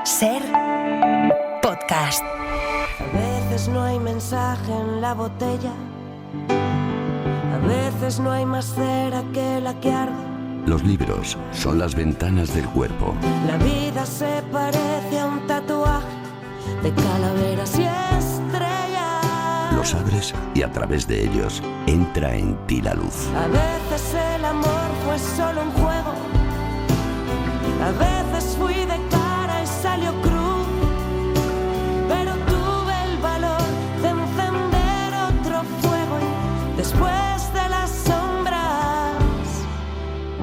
Ser podcast. A veces no hay mensaje en la botella, a veces no hay más cera que la que arde. Los libros son las ventanas del cuerpo. La vida se parece a un tatuaje de calaveras y estrellas. Los abres y a través de ellos entra en ti la luz. A veces el amor fue solo un juego, a veces fui de cara y salió cruz, pero tuve el valor de encender otro fuego y después de las sombras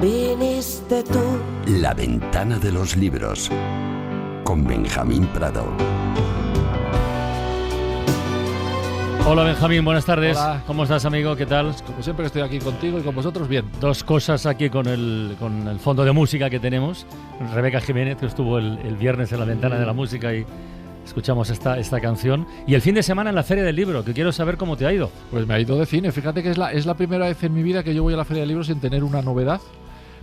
viniste tú. La ventana de los libros, con Benjamín Prado. Hola Benjamín, buenas tardes. Hola. ¿Cómo estás, amigo? ¿Qué tal? Como siempre estoy aquí contigo y con vosotros, bien. Dos cosas aquí con el fondo de música que tenemos. Rebeca Jiménez, que estuvo el viernes en la ventana de la música y escuchamos esta canción. Y el fin de semana en la Feria del Libro, que quiero saber cómo te ha ido. Pues me ha ido de cine. Fíjate que es la primera vez en mi vida que yo voy a la Feria del Libro sin tener una novedad.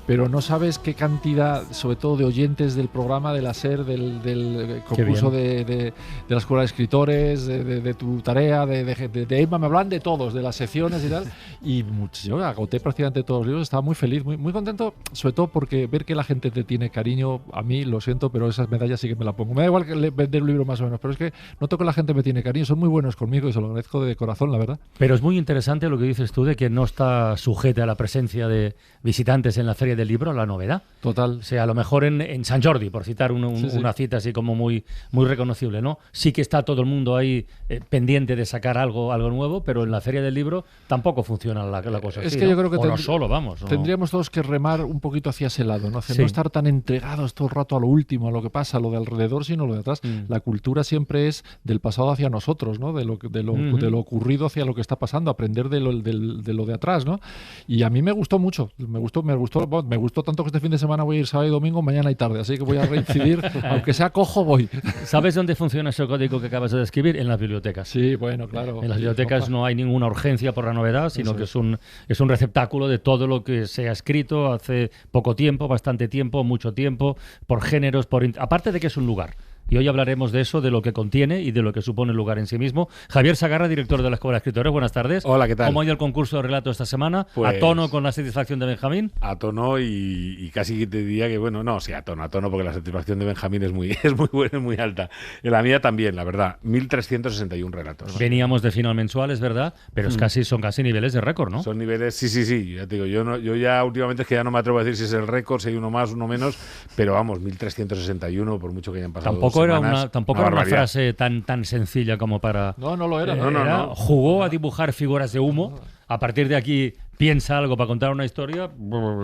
Pero no sabes qué cantidad, sobre todo de oyentes del programa, de la SER, del concurso de la Escuela de Escritores, de tu tarea, de Emma, me hablan de todos, de las secciones y tal. Y yo agoté prácticamente todos los libros, estaba muy feliz, muy contento, sobre todo porque ver que la gente te tiene cariño, a mí, lo siento, pero esas medallas sí que me las pongo. Me da igual que vender un libro más o menos, pero es que noto que la gente me tiene cariño, son muy buenos conmigo y se lo agradezco de corazón, la verdad. Pero es muy interesante lo que dices tú de que no está sujeta a la presencia de visitantes en la Feria del Libro, la novedad. Total. O sea, a lo mejor en Sant Jordi, por citar una cita así como muy reconocible, ¿no? Sí que está todo el mundo ahí pendiente de sacar algo nuevo, pero en la Feria del Libro tampoco funciona la cosa es así, que ¿no? yo creo que no solo, vamos. Tendríamos todos que remar un poquito hacia ese lado, ¿no? Sí. No estar tan entregados todo el rato a lo último, a lo que pasa, a lo de alrededor, sino lo de atrás. La cultura siempre es del pasado hacia nosotros, ¿no? De lo ocurrido hacia lo que está pasando, aprender de lo de atrás, ¿no? Y a mí me gustó mucho, me gustó tanto que este fin de semana voy a ir sábado y domingo, mañana y tarde, así que voy a reincidir, aunque sea cojo, voy. ¿Sabes dónde funciona ese código que acabas de describir? En las bibliotecas. Sí, bueno, claro. En las bibliotecas no hay ninguna urgencia por la novedad, sino que es un receptáculo de todo lo que se ha escrito hace poco tiempo, bastante tiempo, mucho tiempo, por géneros, aparte de que es un lugar. Y hoy hablaremos de eso, de lo que contiene y de lo que supone el lugar en sí mismo. Javier Sagarra, director de la Escuela de Escritores, buenas tardes. Hola, ¿qué tal? ¿Cómo ha ido el concurso de relato esta semana? Pues, ¿a tono con la satisfacción de Benjamín? A tono y casi te diría que, bueno, no, sí, a tono, porque la satisfacción de Benjamín es muy buena, es muy alta. En la mía también, la verdad, 1.361 relatos. Veníamos de final mensual, es verdad, pero son casi niveles de récord, ¿no? Son niveles, sí, ya te digo, yo ya últimamente es que ya no me atrevo a decir si es el récord, si hay uno más, uno menos, pero vamos, 1.361, por mucho que hayan pasado Tampoco era una barbaridad. frase tan sencilla como para... No lo era. No. Jugó a dibujar figuras de humo. A partir de aquí piensa algo para contar una historia.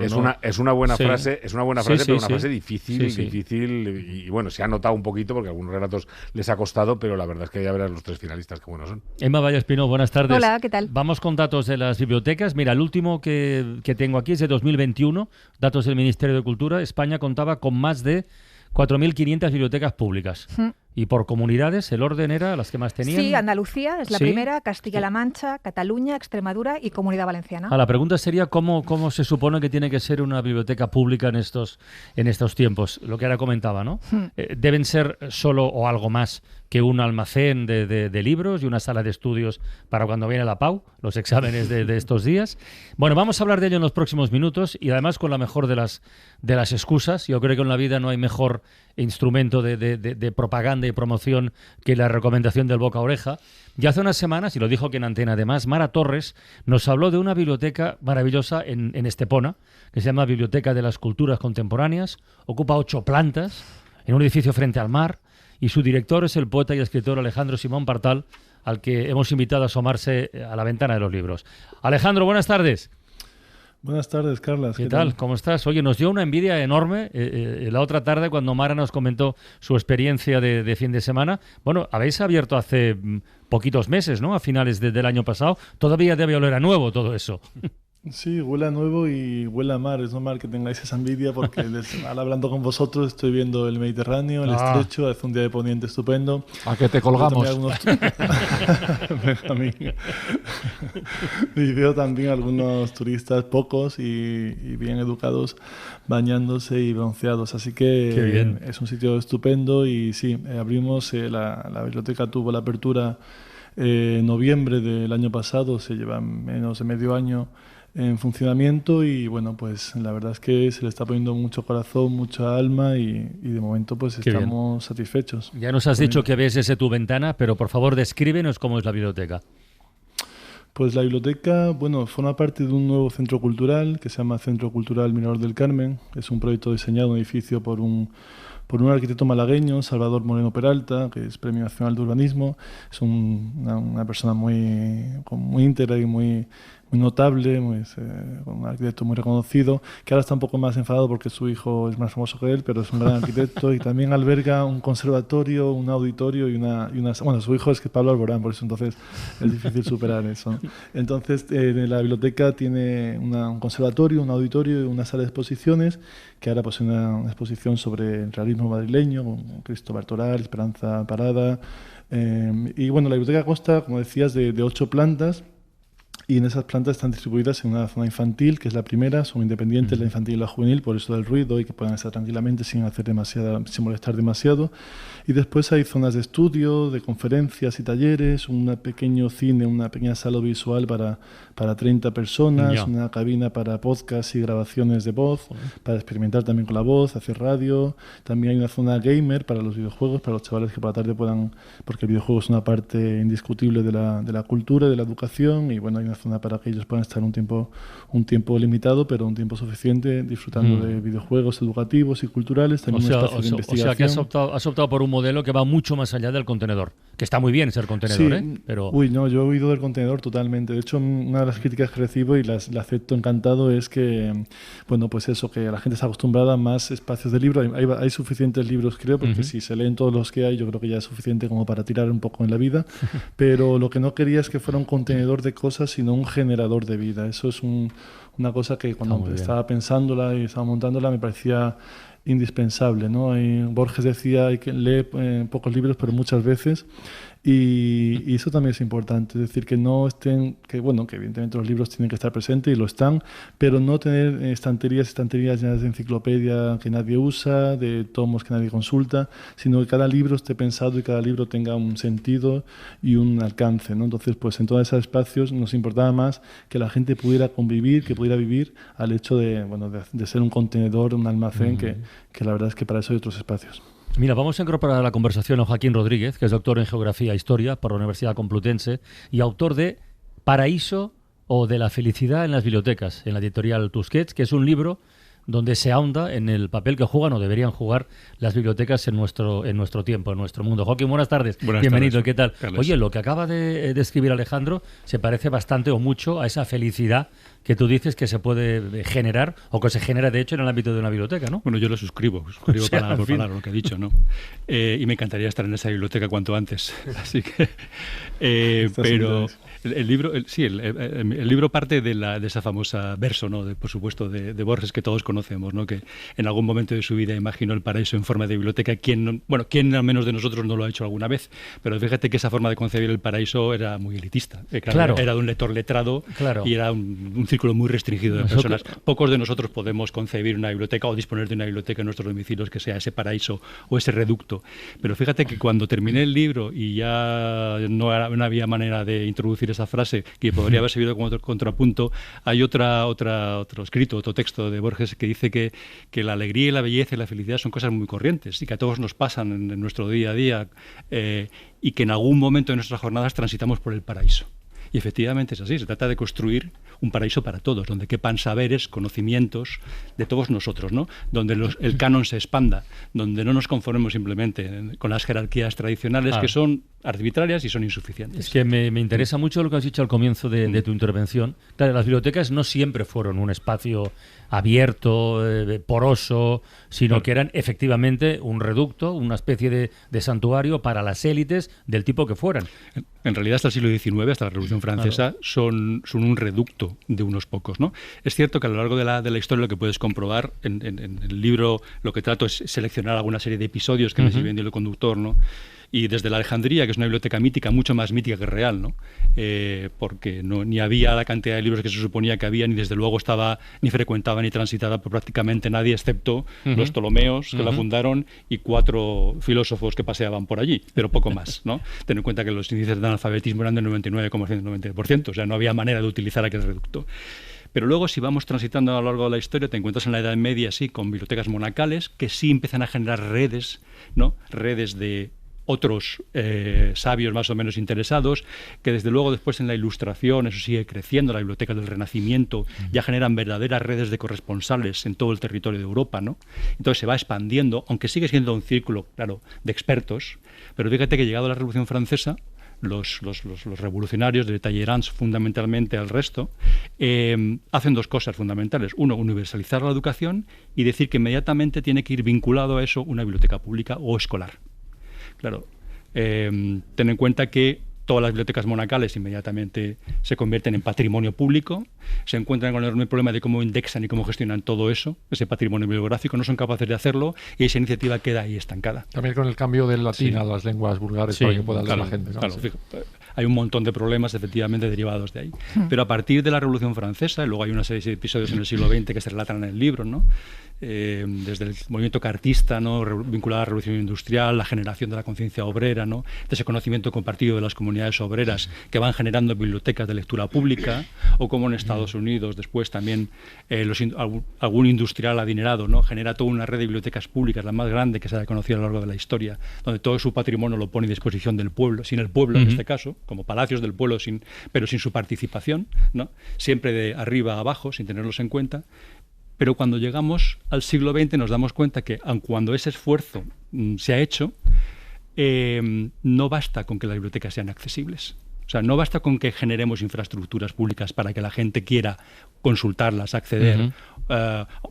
Es una buena frase, pero una frase difícil. Y bueno, se ha notado un poquito porque algunos relatos les ha costado, pero la verdad es que ya verás los tres finalistas qué buenos son. Emma Vallespino, buenas tardes. Hola, ¿qué tal? Vamos con datos de las bibliotecas. Mira, el último que tengo aquí es de 2021, datos del Ministerio de Cultura. España contaba con más de 4.500 bibliotecas públicas. Y por comunidades, el orden era las que más tenían. Sí, Andalucía es la ¿Sí? primera, Castilla-La Mancha, Cataluña, Extremadura y Comunidad Valenciana. La pregunta sería cómo se supone que tiene que ser una biblioteca pública en estos tiempos. Lo que ahora comentaba, ¿no? Deben ser solo o algo más que un almacén de libros y una sala de estudios para cuando viene la PAU, los exámenes de estos días. Bueno, vamos a hablar de ello en los próximos minutos y además con la mejor de las excusas. Yo creo que en la vida no hay mejor instrumento de propaganda y promoción que la recomendación del boca a oreja. Ya hace unas semanas, y lo dijo que en Antena además, Mara Torres nos habló de una biblioteca maravillosa en Estepona, que se llama Biblioteca de las Culturas Contemporáneas. Ocupa 8 plantas, en un edificio frente al mar, y su director es el poeta y escritor Alejandro Simón Partal, al que hemos invitado a asomarse a la ventana de los libros. Alejandro, buenas tardes. Buenas tardes, Carlas. ¿Qué tal? ¿Cómo estás? Oye, nos dio una envidia enorme la otra tarde cuando Mara nos comentó su experiencia de fin de semana. Bueno, habéis abierto hace poquitos meses, ¿no? A finales del año pasado. Todavía debe oler a nuevo todo eso. Sí, huele a nuevo y huele a mar. Es normal que tengáis esa envidia porque al hablando con vosotros estoy viendo el Mediterráneo, el Estrecho, hace un día de poniente estupendo. ¿A qué te colgamos? Benjamín. Y veo también algunos turistas, pocos y bien educados, bañándose y bronceados. Así que es un sitio estupendo y sí, abrimos, la biblioteca tuvo la apertura en noviembre del año pasado, se lleva menos de medio año en funcionamiento y bueno, pues la verdad es que se le está poniendo mucho corazón, mucha alma y de momento pues estamos satisfechos. Ya nos has dicho que ves desde tu ventana, pero por favor descríbenos cómo es la biblioteca. Pues la biblioteca, bueno, forma parte de un nuevo centro cultural que se llama Centro Cultural Mirador del Carmen. Es un proyecto diseñado, un edificio por un arquitecto malagueño, Salvador Moreno Peralta, que es Premio Nacional de Urbanismo. Es una persona muy íntegra y muy notable, un arquitecto muy reconocido, que ahora está un poco más enfadado porque su hijo es más famoso que él, pero es un gran arquitecto y también alberga un conservatorio, un auditorio y una bueno, su hijo es que Pablo Alborán, por eso entonces es difícil superar eso. Entonces, la biblioteca tiene un conservatorio, un auditorio y una sala de exposiciones, que ahora pues una exposición sobre el realismo madrileño, con Cristóbal Toral, Esperanza Parada, y bueno, la biblioteca consta, como decías, de 8 plantas. Y en esas plantas están distribuidas en una zona infantil, que es la primera, son independientes, la infantil y la juvenil, por eso del ruido y que puedan estar tranquilamente sin molestar demasiado. Y después hay zonas de estudio, de conferencias y talleres, un pequeño cine, una pequeña sala visual para 30 personas, una cabina para podcast y grabaciones de voz, para experimentar también con la voz, hacer radio. También hay una zona gamer para los videojuegos, para los chavales que por la tarde puedan, porque el videojuego es una parte indiscutible de la cultura, de la educación, y bueno, hay una zona para que ellos puedan estar un tiempo limitado, pero un tiempo suficiente disfrutando de videojuegos educativos y culturales, también un espacio de investigación. O sea que has optado por un modelo que va mucho más allá del contenedor, que está muy bien ser contenedor, sí, pero... Uy, no, yo he oído del contenedor totalmente. De hecho, una de las críticas que recibo y la acepto encantado es que, bueno, pues eso, que la gente está acostumbrada a más espacios de libro. Hay suficientes libros, creo, porque si se leen todos los que hay, yo creo que ya es suficiente como para tirar un poco en la vida, pero lo que no quería es que fuera un contenedor de cosas, sino un generador de vida. Eso es una cosa que cuando estaba pensándola y estaba montándola me parecía indispensable, ¿no? Borges decía hay que leer pocos libros, pero muchas veces, y eso también es importante, es decir, que no estén, que evidentemente los libros tienen que estar presentes y lo están, pero no tener estanterías llenas de enciclopedia que nadie usa, de tomos que nadie consulta, sino que cada libro esté pensado y cada libro tenga un sentido y un alcance, ¿no? Entonces, pues en todos esos espacios nos importaba más que la gente pudiera convivir, que pudiera vivir al hecho de ser un contenedor, un almacén, que la verdad es que para eso hay otros espacios. Mira, vamos a incorporar a la conversación a Joaquín Rodríguez, que es doctor en Geografía e Historia por la Universidad Complutense y autor de Paraíso o de la felicidad en las bibliotecas, en la editorial Tusquets, que es un libro donde se ahonda en el papel que juegan o deberían jugar las bibliotecas en nuestro tiempo, en nuestro mundo. Joaquín, buenas tardes. Bienvenido, ¿qué tal? Carles. Oye, lo que acaba de describir Alejandro se parece bastante o mucho a esa felicidad que tú dices que se puede generar o que se genera, de hecho, en el ámbito de una biblioteca, ¿no? Bueno, yo lo suscribo palabra por palabra lo que ha dicho, ¿no? Y me encantaría estar en esa biblioteca cuanto antes. Así que... pero... El libro parte de esa famosa verso, ¿no? Por supuesto, de Borges, que todos conocemos, ¿no? Que en algún momento de su vida imaginó el paraíso en forma de biblioteca. ¿Quién al menos de nosotros no lo ha hecho alguna vez? Pero fíjate que esa forma de concebir el paraíso era muy elitista. Claro. Era de un lector letrado y era un círculo muy restringido de personas. Pocos de nosotros podemos concebir una biblioteca o disponer de una biblioteca en nuestros domicilios que sea ese paraíso o ese reducto. Pero fíjate que cuando terminé el libro y ya no había manera de introducir esa frase que podría haber servido como contrapunto, hay otro escrito, otro texto de Borges que dice que la alegría y la belleza y la felicidad son cosas muy corrientes y que a todos nos pasan en nuestro día a día y que en algún momento de nuestras jornadas transitamos por el paraíso. Y efectivamente es así, se trata de construir un paraíso para todos, donde quepan saberes, conocimientos de todos nosotros, ¿no? Donde el canon se expanda, donde no nos conformemos simplemente con las jerarquías tradicionales que son arbitrarias y son insuficientes. Es que me interesa mucho lo que has dicho al comienzo de tu intervención. Claro, las bibliotecas no siempre fueron un espacio abierto, poroso, sino que eran efectivamente un reducto, una especie de santuario para las élites del tipo que fueran. En realidad, hasta el siglo XIX, hasta la Revolución Francesa, son un reducto de unos pocos, ¿no? Es cierto que a lo largo de la historia lo que puedes comprobar, en el libro lo que trato es seleccionar alguna serie de episodios que me sigue vendiendo el conductor, ¿no? Y desde la Alejandría, que es una biblioteca mítica, mucho más mítica que real, ¿no? Porque ni había la cantidad de libros que se suponía que había, ni desde luego estaba ni frecuentada ni transitada por prácticamente nadie, excepto los Ptolomeos, que la fundaron, y 4 filósofos que paseaban por allí, pero poco más, ¿no? Ten en cuenta que los índices de analfabetismo eran del 99,190%, o sea, no había manera de utilizar aquel reducto. Pero luego, si vamos transitando a lo largo de la historia, te encuentras en la Edad Media, sí, con bibliotecas monacales, que sí empiezan a generar redes, ¿no? Redes de otros sabios más o menos interesados, que desde luego después en la Ilustración, eso sigue creciendo, la biblioteca del Renacimiento, ya generan verdaderas redes de corresponsales en todo el territorio de Europa, ¿no? Entonces se va expandiendo, aunque sigue siendo un círculo, claro, de expertos, pero fíjate que llegado a la Revolución Francesa, los revolucionarios de Talleyrand fundamentalmente al resto, hacen 2 cosas fundamentales. Uno, universalizar la educación y decir que inmediatamente tiene que ir vinculado a eso una biblioteca pública o escolar. Claro, ten en cuenta que todas las bibliotecas monacales inmediatamente se convierten en patrimonio público, se encuentran con el enorme problema de cómo indexan y cómo gestionan todo eso, ese patrimonio bibliográfico, no son capaces de hacerlo y esa iniciativa queda ahí estancada. También con el cambio del latín a las lenguas vulgares para que pueda leer la gente, ¿no? Claro, hay un montón de problemas efectivamente derivados de ahí. Pero a partir de la Revolución Francesa, y luego hay una serie de episodios en el siglo XX que se relatan en el libro, ¿no? Desde el movimiento cartista, ¿no? Vinculado a la revolución industrial, la generación de la conciencia obrera, ¿no? De ese conocimiento compartido de las comunidades obreras que van generando bibliotecas de lectura pública, o como en Estados Unidos después también algún industrial adinerado, ¿no? Genera toda una red de bibliotecas públicas, la más grande que se haya conocido a lo largo de la historia, donde todo su patrimonio lo pone a disposición del pueblo, sin el pueblo en este caso, como palacios del pueblo, pero sin su participación, ¿no? Siempre de arriba a abajo, sin tenerlos en cuenta. Pero cuando llegamos al siglo XX nos damos cuenta que, aun cuando ese esfuerzo se ha hecho, no basta con que las bibliotecas sean accesibles. O sea, no basta con que generemos infraestructuras públicas para que la gente quiera consultarlas, acceder,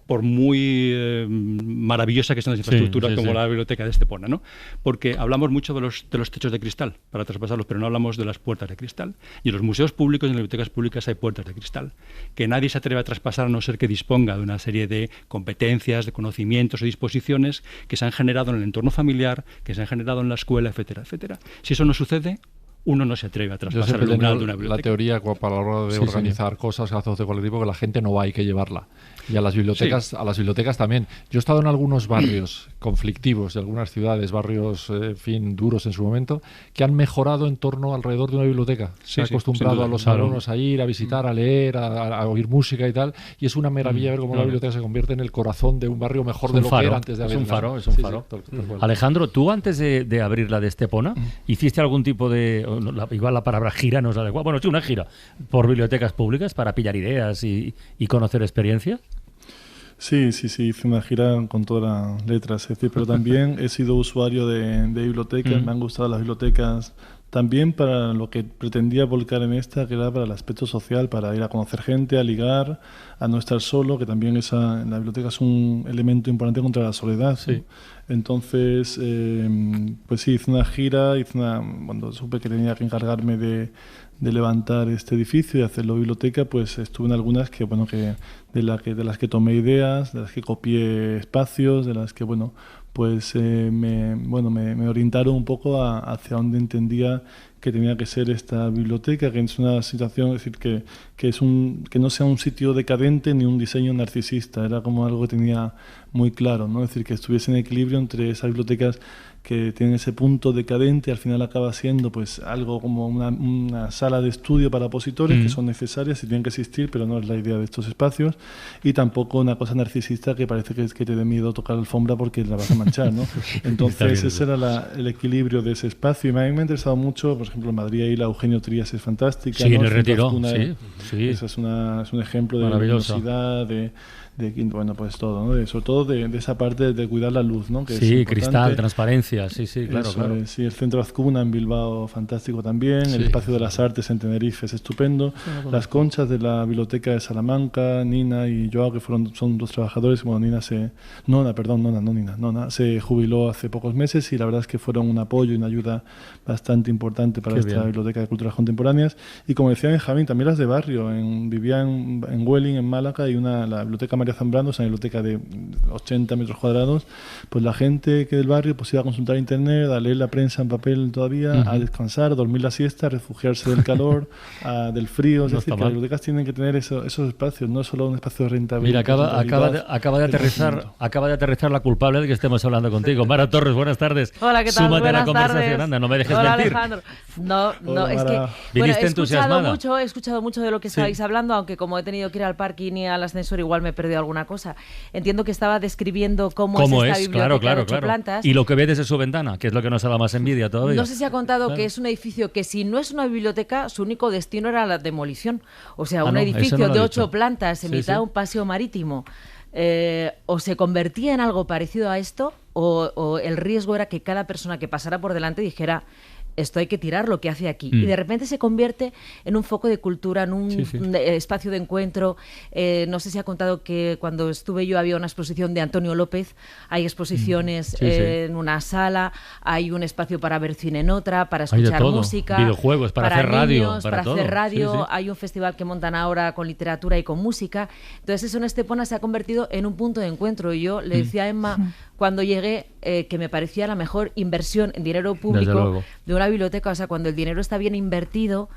por muy maravillosa que sean las infraestructuras como la biblioteca de Estepona, ¿no? Porque hablamos mucho de los techos de cristal para traspasarlos, pero no hablamos de las puertas de cristal. Y en los museos públicos y en las bibliotecas públicas hay puertas de cristal que nadie se atreve a traspasar a no ser que disponga de una serie de competencias, de conocimientos o disposiciones que se han generado en el entorno familiar, que se han generado en la escuela, etcétera, etcétera. Si eso no sucede, uno no se atreve a traspasar el umbral de una biblioteca. La teoría para la hora de organizar cosas, gastos de colectivo, que la gente no va, hay que llevarla. Y a las bibliotecas también. Yo he estado en algunos barrios conflictivos de algunas ciudades, barrios, duros en su momento, que han mejorado en torno alrededor de una biblioteca. Se ha acostumbrado a los alumnos a ir, a visitar, a leer, a oír música y tal. Y es una maravilla ver cómo la biblioteca se convierte en el corazón de un barrio mejor de lo que era antes de abrirla. Es un faro. Alejandro, tú antes de abrir la de Estepona, ¿hiciste algún tipo de... igual la palabra gira no es adecuada. Bueno, sí, una gira por bibliotecas públicas para pillar ideas y conocer experiencias. Sí, hice una gira con todas las letras, es decir, pero también he sido usuario de bibliotecas, me han gustado las bibliotecas también para lo que pretendía volcar en esta, que era para el aspecto social, para ir a conocer gente, a ligar, a no estar solo, que también la biblioteca es un elemento importante contra la soledad. Sí. ¿No? Entonces, pues sí, hice una gira, cuando supe que tenía que encargarme de levantar este edificio y hacerlo biblioteca, pues estuve en algunas de las que tomé ideas, de las que copié espacios, de las que pues me orientaron un poco hacia donde entendía que tenía que ser esta biblioteca, que es una situación, es decir, que no sea un sitio decadente ni un diseño narcisista, era como algo que tenía muy claro, ¿no? Es decir, que estuviese en equilibrio entre esas bibliotecas que tienen ese punto decadente, al final acaba siendo pues algo como una sala de estudio para opositores que son necesarias y tienen que existir, pero no es la idea de estos espacios, y tampoco una cosa narcisista que parece que te dé miedo tocar la alfombra porque la vas a manchar, ¿no? Entonces ese era el equilibrio de ese espacio, y me ha interesado mucho, por ejemplo, en Madrid ahí la Eugenio Trías es fantástica, sí, ¿no? en el Retiro, Esa es un ejemplo de luminosidad, de bueno, pues todo, ¿no? Sobre todo de esa parte de cuidar la luz, ¿no? Que sí, cristal, transparencia, sí, claro, claro. Sí, el centro Azcuna en Bilbao, fantástico también, el espacio de las artes en Tenerife es estupendo, las conchas de la biblioteca de Salamanca, Nina y Joao, que son dos trabajadores, bueno, Nina se jubiló hace pocos meses y la verdad es que fueron un apoyo y una ayuda bastante importante para esta biblioteca de culturas contemporáneas. Y como decía Benjamín, también las de barrio, vivía en Welling, en Málaga, y la biblioteca María Zambrano, es una biblioteca de 80 metros cuadrados, pues la gente que del barrio pues iba a consultar internet, a leer la prensa en papel todavía, a descansar, a dormir la siesta, a refugiarse del calor, del frío. Es decir, que las bibliotecas tienen que tener esos espacios, no solo un espacio de rentabilidad. Mira, acaba de aterrizar la culpable de que estemos hablando contigo. Mara Torres, buenas tardes. Hola, ¿qué tal? Súmate a la conversación, tardes. Anda, no me dejes Hola, mentir. Alejandro. No, Hola, es que ¿Viniste he escuchado mucho de lo que estáis hablando, aunque como he tenido que ir al parking y al ascensor, igual me he perdido alguna cosa. Entiendo que estaba describiendo cómo es esta biblioteca de 8 plantas. Y lo que ve desde su ventana, que es lo que nos da más envidia todavía. No sé si ha contado que es un edificio que, si no es una biblioteca, su único destino era la demolición. O sea, un edificio de 8 plantas en mitad de un paseo marítimo. O se convertía en algo parecido a esto, o el riesgo era que cada persona que pasara por delante dijera: esto hay que tirar, lo que hace aquí. Y de repente se convierte en un foco de cultura, en un espacio de encuentro. No sé si ha contado que cuando estuve yo había una exposición de Antonio López, hay exposiciones en una sala, hay un espacio para ver cine en otra, para escuchar música, videojuegos, para hacer niños, radio, para hacer radio. Hay un festival que montan ahora con literatura y con música. Entonces eso en Estepona se ha convertido en un punto de encuentro. Y yo le decía a Emma cuando llegué que me parecía la mejor inversión en dinero público de una biblioteca. O sea, cuando el dinero está bien invertido,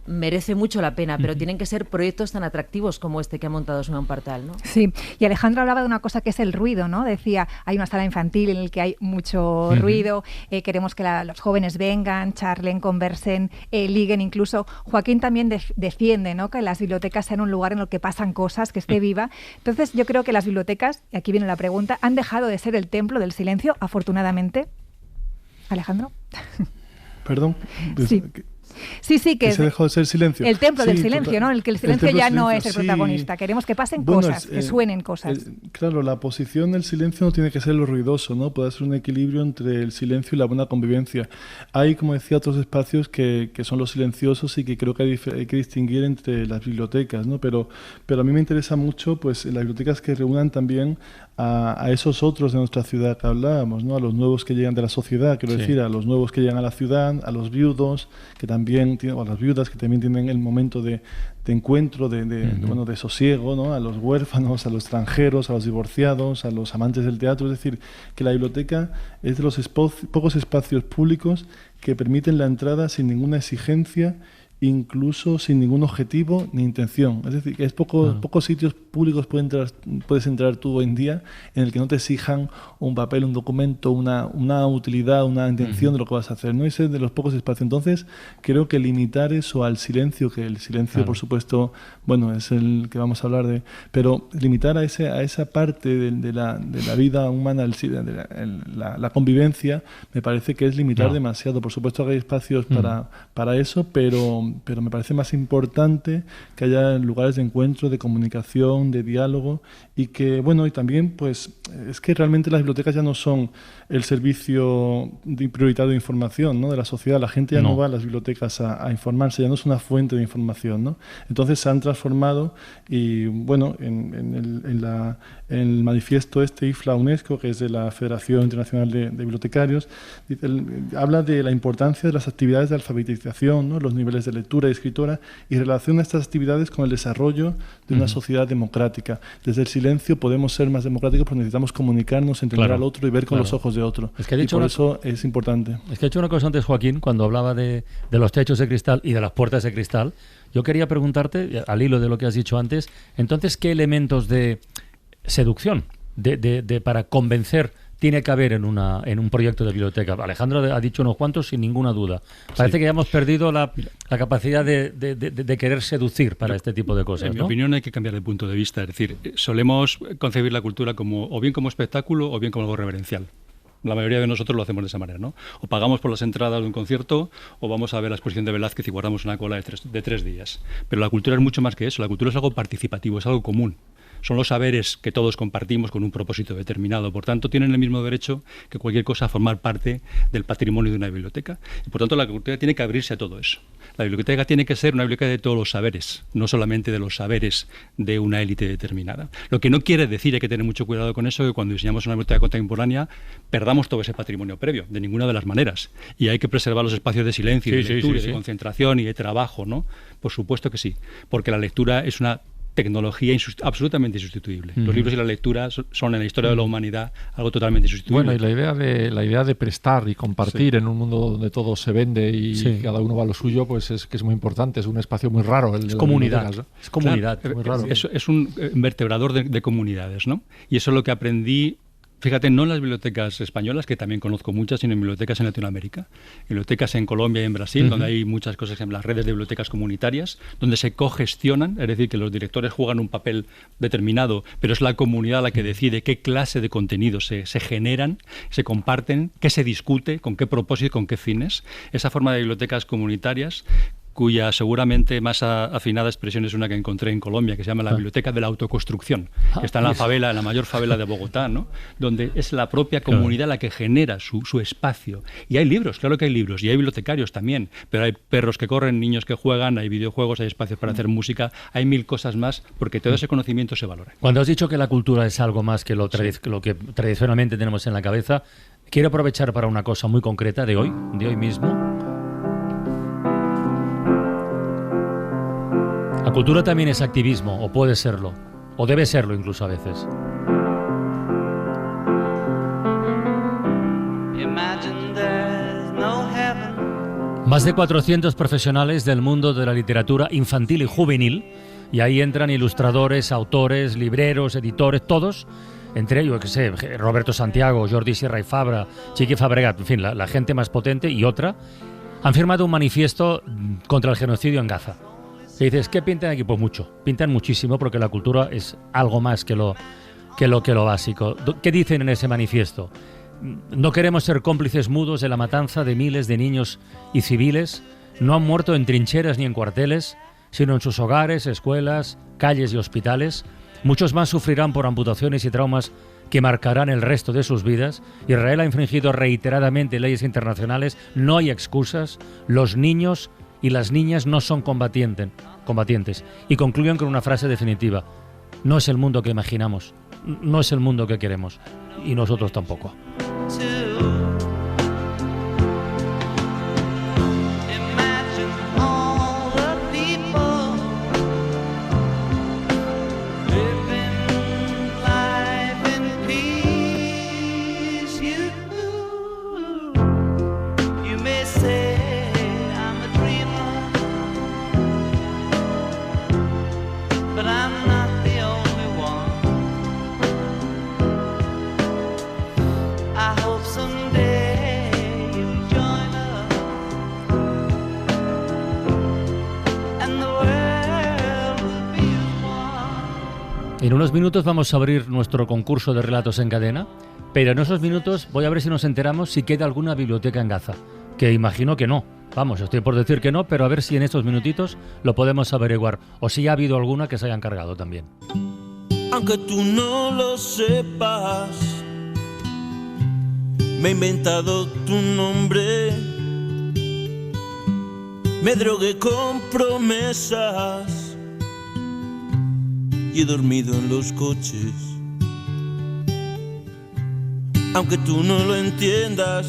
merece mucho la pena, pero tienen que ser proyectos tan atractivos como este que ha montado Simón Partal, ¿no? Sí, y Alejandro hablaba de una cosa que es el ruido, ¿no? Decía, hay una sala infantil en la que hay mucho ruido, queremos que los jóvenes vengan, charlen, conversen, liguen incluso. Joaquín también defiende, ¿no?, que las bibliotecas sean un lugar en el que pasan cosas, que esté viva. Entonces yo creo que las bibliotecas, y aquí viene la pregunta, han dejado de ser el templo del silencio, afortunadamente. Alejandro. Perdón. Sí, que se dejó de ser silencio. El templo del silencio, ¿no? El que el silencio ya no es el protagonista. Queremos que pasen cosas, que suenen cosas. Claro, la posición del silencio no tiene que ser lo ruidoso, ¿no? Puede ser un equilibrio entre el silencio y la buena convivencia. Hay, como decía, otros espacios que son los silenciosos y que creo que hay que distinguir entre las bibliotecas, ¿no? Pero a mí me interesa mucho, pues, las bibliotecas que reúnan también a esos otros de nuestra ciudad que hablábamos, ¿no? A los nuevos que llegan de la sociedad, quiero decir, a los nuevos que llegan a la ciudad, a los viudos que también tienen, o a las viudas que también tienen el momento de encuentro, de sosiego, ¿no? A los huérfanos, a los extranjeros, a los divorciados, a los amantes del teatro. Es decir, que la biblioteca es de los pocos espacios públicos que permiten la entrada sin ninguna exigencia, incluso sin ningún objetivo ni intención. Es decir, que pocos sitios públicos puedes entrar tú hoy en día en el que no te exijan un papel, un documento, una utilidad, una intención de lo que vas a hacer, ¿no? Ese es de los pocos espacios. Entonces, creo que limitar eso al silencio, que el silencio, por supuesto, bueno, es el que vamos a hablar de, pero limitar a esa parte de la vida humana, la convivencia, me parece que es limitar demasiado. Por supuesto que hay espacios para eso, pero me parece más importante que haya lugares de encuentro, de comunicación, de diálogo, y que, bueno, y también, pues, es que realmente las bibliotecas ya no son el servicio prioritario de información, ¿no?, de la sociedad. La gente ya no va a las bibliotecas a informarse, ya no es una fuente de información, ¿no? Entonces se han transformado y, bueno, en el manifiesto IFLA UNESCO, que es de la Federación Internacional de Bibliotecarios, habla de la importancia de las actividades de alfabetización, ¿no?, los niveles de lectura y escritura, y relaciona estas actividades con el desarrollo de una sociedad democrática. Desde el silencio podemos ser más democráticos porque necesitamos comunicarnos, entender al otro y ver con los ojos de otro. Es que y por eso es importante. Es que ha hecho una cosa antes, Joaquín, cuando hablaba de los techos de cristal y de las puertas de cristal. Yo quería preguntarte, al hilo de lo que has dicho antes, entonces, ¿qué elementos de seducción, para convencer, tiene que haber en un proyecto de biblioteca? Alejandro ha dicho unos cuantos sin ninguna duda. Parece que ya hemos perdido la capacidad de querer seducir para este tipo de cosas, En mi opinión hay que cambiar de punto de vista. Es decir, solemos concebir la cultura o bien como espectáculo o bien como algo reverencial. La mayoría de nosotros lo hacemos de esa manera, ¿no? O pagamos por las entradas de un concierto o vamos a ver la exposición de Velázquez y guardamos una cola de 3 días. Pero la cultura es mucho más que eso. La cultura es algo participativo, es algo común. Son los saberes que todos compartimos con un propósito determinado. Por tanto, tienen el mismo derecho que cualquier cosa a formar parte del patrimonio de una biblioteca. Y por tanto, la biblioteca tiene que abrirse a todo eso. La biblioteca tiene que ser una biblioteca de todos los saberes, no solamente de los saberes de una élite determinada. Lo que no quiere decir, hay que tener mucho cuidado con eso, que cuando diseñamos una biblioteca contemporánea perdamos todo ese patrimonio previo, de ninguna de las maneras. Y hay que preservar los espacios de silencio, de lectura, de concentración y de trabajo, ¿no? Por supuesto que sí, porque la lectura es una tecnología absolutamente insustituible. Los libros y la lectura son en la historia de la humanidad algo totalmente insustituible. Bueno, y la idea de prestar y compartir en un mundo donde todo se vende y cada uno va a lo suyo, pues es que es muy importante. Es un espacio muy raro. Es comunidad. ¿No? Es comunidad. Claro, muy raro. Es un vertebrador de comunidades, ¿no? Y eso es lo que aprendí. Fíjate, no en las bibliotecas españolas, que también conozco muchas, sino en bibliotecas en Latinoamérica, bibliotecas en Colombia y en Brasil, donde hay muchas cosas en las redes de bibliotecas comunitarias, donde se cogestionan, es decir, que los directores juegan un papel determinado, pero es la comunidad la que decide qué clase de contenidos se generan, se comparten, qué se discute, con qué propósito y con qué fines. Esa forma de bibliotecas comunitarias, cuya seguramente más afinada expresión es una que encontré en Colombia, que se llama la Biblioteca de la Autoconstrucción, que está en la favela, en la mayor favela de Bogotá, ¿no? Donde es la propia comunidad la que genera su espacio. Y hay libros, claro que hay libros, y hay bibliotecarios también, pero hay perros que corren, niños que juegan, hay videojuegos, hay espacios para hacer música, hay mil cosas más, porque todo ese conocimiento se valora. Cuando has dicho que la cultura es algo más que lo que tradicionalmente tenemos en la cabeza, quiero aprovechar para una cosa muy concreta de hoy mismo. La cultura también es activismo, o puede serlo, o debe serlo incluso a veces. Más de 400 profesionales del mundo de la literatura infantil y juvenil, y ahí entran ilustradores, autores, libreros, editores, todos, entre ellos, Roberto Santiago, Jordi Sierra y Fabra, Chiqui Fabregat, en fin, la gente más potente y otra, han firmado un manifiesto contra el genocidio en Gaza. Y dices, ¿qué pintan aquí? Pues mucho, pintan muchísimo porque la cultura es algo más que lo básico. ¿Qué dicen en ese manifiesto? No queremos ser cómplices mudos de la matanza de miles de niños y civiles. No han muerto en trincheras ni en cuarteles, sino en sus hogares, escuelas, calles y hospitales. Muchos más sufrirán por amputaciones y traumas que marcarán el resto de sus vidas. Israel ha infringido reiteradamente leyes internacionales. No hay excusas. Los niños y las niñas no son combatientes. Y concluyen con una frase definitiva. No es el mundo que imaginamos, no es el mundo que queremos, y nosotros tampoco. En unos minutos vamos a abrir nuestro concurso de relatos en cadena, pero en esos minutos voy a ver si nos enteramos si queda alguna biblioteca en Gaza, que imagino que no. Vamos, estoy por decir que no, pero a ver si en estos minutitos lo podemos averiguar, o si ha habido alguna que se haya encargado también. Aunque tú no lo sepas, me he inventado tu nombre, me drogué con promesas y he dormido en los coches. Aunque tú no lo entiendas,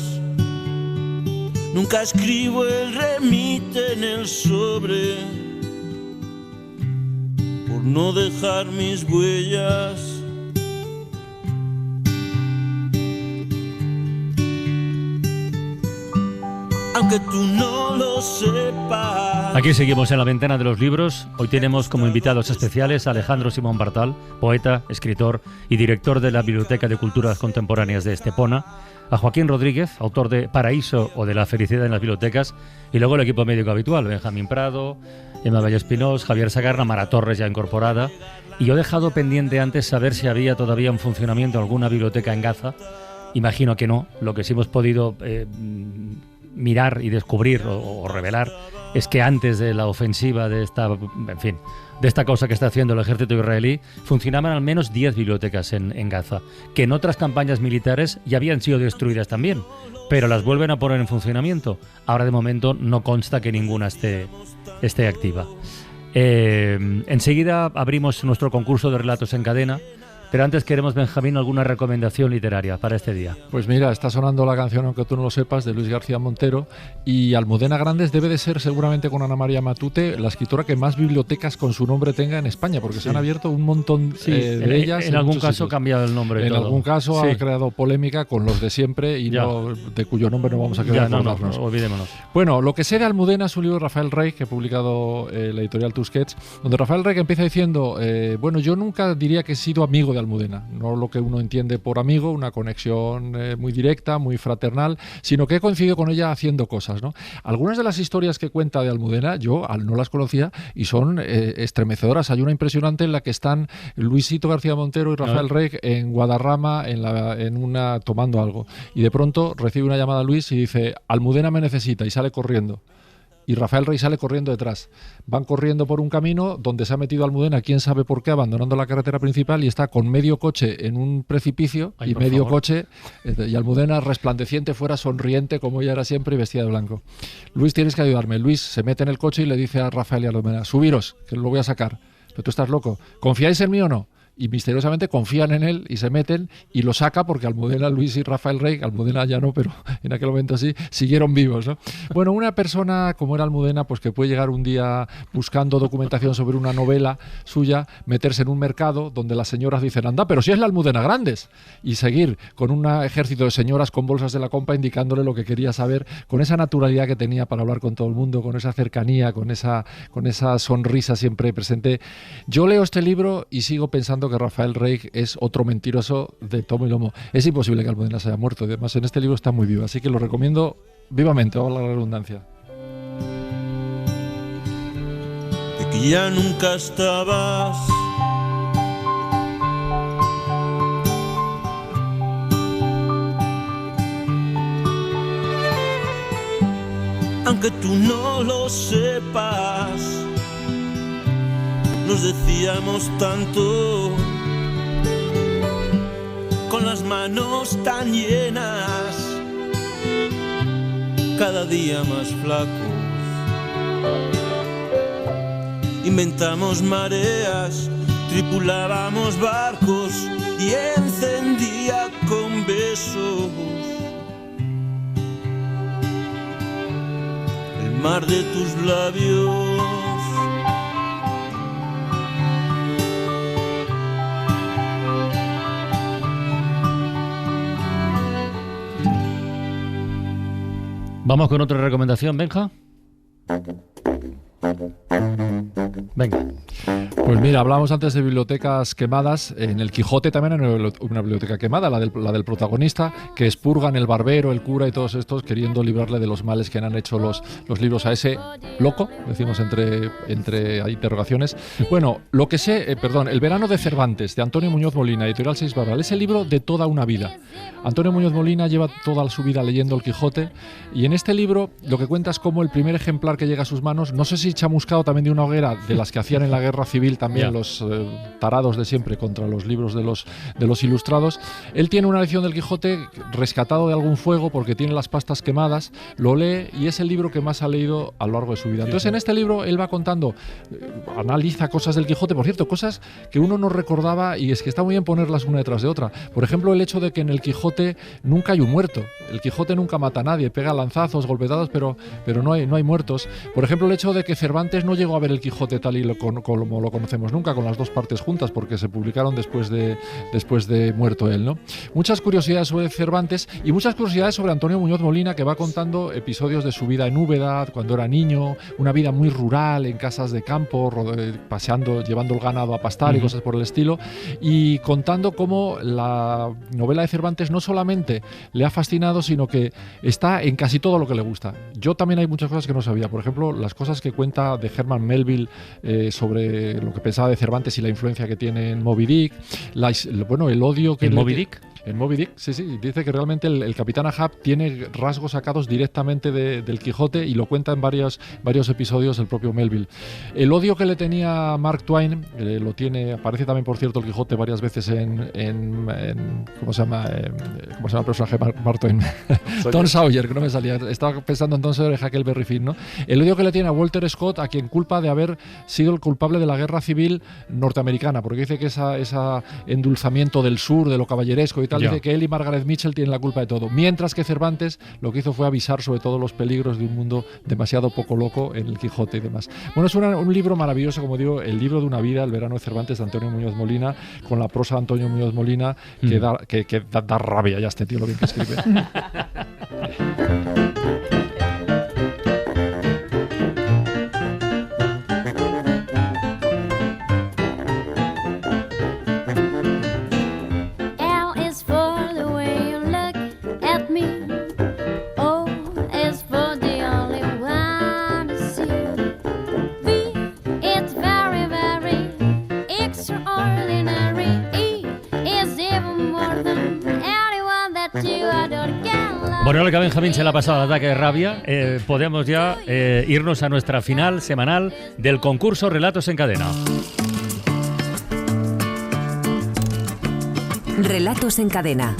nunca escribo el remite en el sobre, por no dejar mis huellas. Aunque tú no lo sepas. Aquí seguimos en la ventana de los libros. Hoy tenemos como invitados especiales a Alejandro Simón Bartal, poeta, escritor y director de la Biblioteca de Culturas Contemporáneas de Estepona, a Joaquín Rodríguez, autor de Paraíso o de La felicidad en las bibliotecas, y luego el equipo médico habitual, Benjamín Prado, Emma Valle-Espinós, Javier Sagarna, Mara Torres ya incorporada. Y yo he dejado pendiente antes saber si había todavía en funcionamiento alguna biblioteca en Gaza. Imagino que no. Lo que sí hemos podido mirar y descubrir o revelar es que antes de la ofensiva de esta cosa que está haciendo el ejército israelí, funcionaban al menos 10 bibliotecas en Gaza, que en otras campañas militares ya habían sido destruidas también, pero las vuelven a poner en funcionamiento. Ahora de momento no consta que ninguna esté activa. Enseguida abrimos nuestro concurso de relatos en cadena, pero antes queremos, Benjamín, alguna recomendación literaria para este día. Pues mira, está sonando la canción, aunque tú no lo sepas, de Luis García Montero, y Almudena Grandes debe de ser, seguramente con Ana María Matute, la escritora que más bibliotecas con su nombre tenga en España, porque se han abierto un montón de ellas. En algún caso ha cambiado el nombre. En algún caso ha creado polémica con los de siempre y no, de cuyo nombre no vamos a querer acordarnos. No, olvidémonos. Bueno, lo que sé de Almudena es un libro de Rafael Rey, que ha publicado la editorial Tusquets, donde Rafael Rey empieza diciendo, bueno, yo nunca diría que he sido amigo de Almudena, no lo que uno entiende por amigo, una conexión muy directa, muy fraternal, sino que he coincidido con ella haciendo cosas, ¿no? Algunas de las historias que cuenta de Almudena, yo no las conocía y son estremecedoras. Hay una impresionante en la que están Luisito García Montero y Rafael Rey en Guadarrama tomando algo, y de pronto recibe una llamada Luis y dice: Almudena me necesita, y sale corriendo. Y Rafael Rey sale corriendo detrás. Van corriendo por un camino donde se ha metido Almudena, quién sabe por qué, abandonando la carretera principal, y está con medio coche en un precipicio. Ay, y medio coche, y Almudena resplandeciente fuera, sonriente como ella era siempre y vestida de blanco. Luis, tienes que ayudarme. Luis se mete en el coche y le dice a Rafael y a Almudena: subiros, que lo voy a sacar. Pero tú estás loco. ¿Confiáis en mí o no? Y misteriosamente confían en él y se meten y lo saca, porque Almudena, Luis y Rafael Rey, Almudena ya no, pero en aquel momento sí, siguieron vivos, ¿no? Bueno, una persona como era Almudena, pues que puede llegar un día buscando documentación sobre una novela suya, meterse en un mercado donde las señoras dicen: anda, pero si es la Almudena Grandes, y seguir con un ejército de señoras con bolsas de la compra indicándole lo que quería saber, con esa naturalidad que tenía para hablar con todo el mundo, con esa cercanía, con esa sonrisa siempre presente. Yo leo este libro y sigo pensando que Rafael Rey es otro mentiroso de tomo y lomo. Es imposible que Almudena se haya muerto. Además, en este libro está muy viva, así que lo recomiendo vivamente, valga la redundancia. De que ya nunca estabas, aunque tú no lo sepas. Nos decíamos tanto, con las manos tan llenas, cada día más flacos. Inventamos mareas, tripulábamos barcos y encendía con besos el mar de tus labios. Vamos con otra recomendación, Benja. Venga. Pues mira, hablábamos antes de bibliotecas quemadas. En el Quijote también hay una biblioteca quemada, la del protagonista, que expurgan el barbero, el cura y todos estos, queriendo librarle de los males que han hecho los libros a ese loco, decimos entre interrogaciones. Bueno, lo que sé, El verano de Cervantes, de Antonio Muñoz Molina, editorial Seix Barral, es el libro de toda una vida. Antonio Muñoz Molina lleva toda su vida leyendo el Quijote, y en este libro lo que cuenta es cómo el primer ejemplar que llega a sus manos, no sé si chamuscado también de una hoguera de las que hacían en la Guerra Civil también los tarados de siempre contra los libros de los ilustrados, él tiene una edición del Quijote rescatado de algún fuego porque tiene las pastas quemadas, lo lee y es el libro que más ha leído a lo largo de su vida. Entonces en este libro él va contando, analiza cosas del Quijote, por cierto, cosas que uno no recordaba, y es que está muy bien ponerlas una detrás de otra. Por ejemplo, el hecho de que en el Quijote nunca hay un muerto. El Quijote nunca mata a nadie, pega lanzazos, golpetados, pero no hay muertos. Por ejemplo, el hecho de que Cervantes no llegó a ver el Quijote tal y como lo conocemos nunca, con las dos partes juntas, porque se publicaron después de muerto él, ¿no? Muchas curiosidades sobre Cervantes y muchas curiosidades sobre Antonio Muñoz Molina, que va contando episodios de su vida en Úbeda, cuando era niño, una vida muy rural, en casas de campo, paseando, llevando el ganado a pastar y cosas por el estilo, y contando cómo la novela de Cervantes no solamente le ha fascinado, sino que está en casi todo lo que le gusta. Yo también hay muchas cosas que no sabía. Por ejemplo, las cosas que cuenta cuenta de Herman Melville sobre lo que pensaba de Cervantes y la influencia que tiene en Moby Dick. El odio que... ¿En Moby Dick? En Moby Dick, sí, dice que realmente el Capitán Ahab tiene rasgos sacados directamente del Quijote y lo cuenta en varios episodios el propio Melville. El odio que le tenía Mark Twain, aparece también, por cierto, el Quijote varias veces en ¿cómo se llama el personaje Mark Twain? Tom Sawyer, que no me salía. Estaba pensando en Tom Sawyer y Huckleberry Finn, ¿no? El odio que le tiene a Walter Scott, a quien culpa de haber sido el culpable de la guerra civil norteamericana, porque dice que ese endulzamiento del sur, de lo caballeresco y tal, dice que él y Margaret Mitchell tienen la culpa de todo. Mientras que Cervantes lo que hizo fue avisar sobre todos los peligros de un mundo demasiado poco loco en el Quijote y demás. Bueno, es un libro maravilloso, como digo, el libro de una vida, El verano de Cervantes, de Antonio Muñoz Molina, con la prosa de Antonio Muñoz Molina, que da rabia ya este tío lo bien que escribe. Bueno, ahora que a Benjamín se le ha pasado el ataque de rabia, podemos ya irnos a nuestra final semanal del concurso Relatos en Cadena. Relatos en Cadena.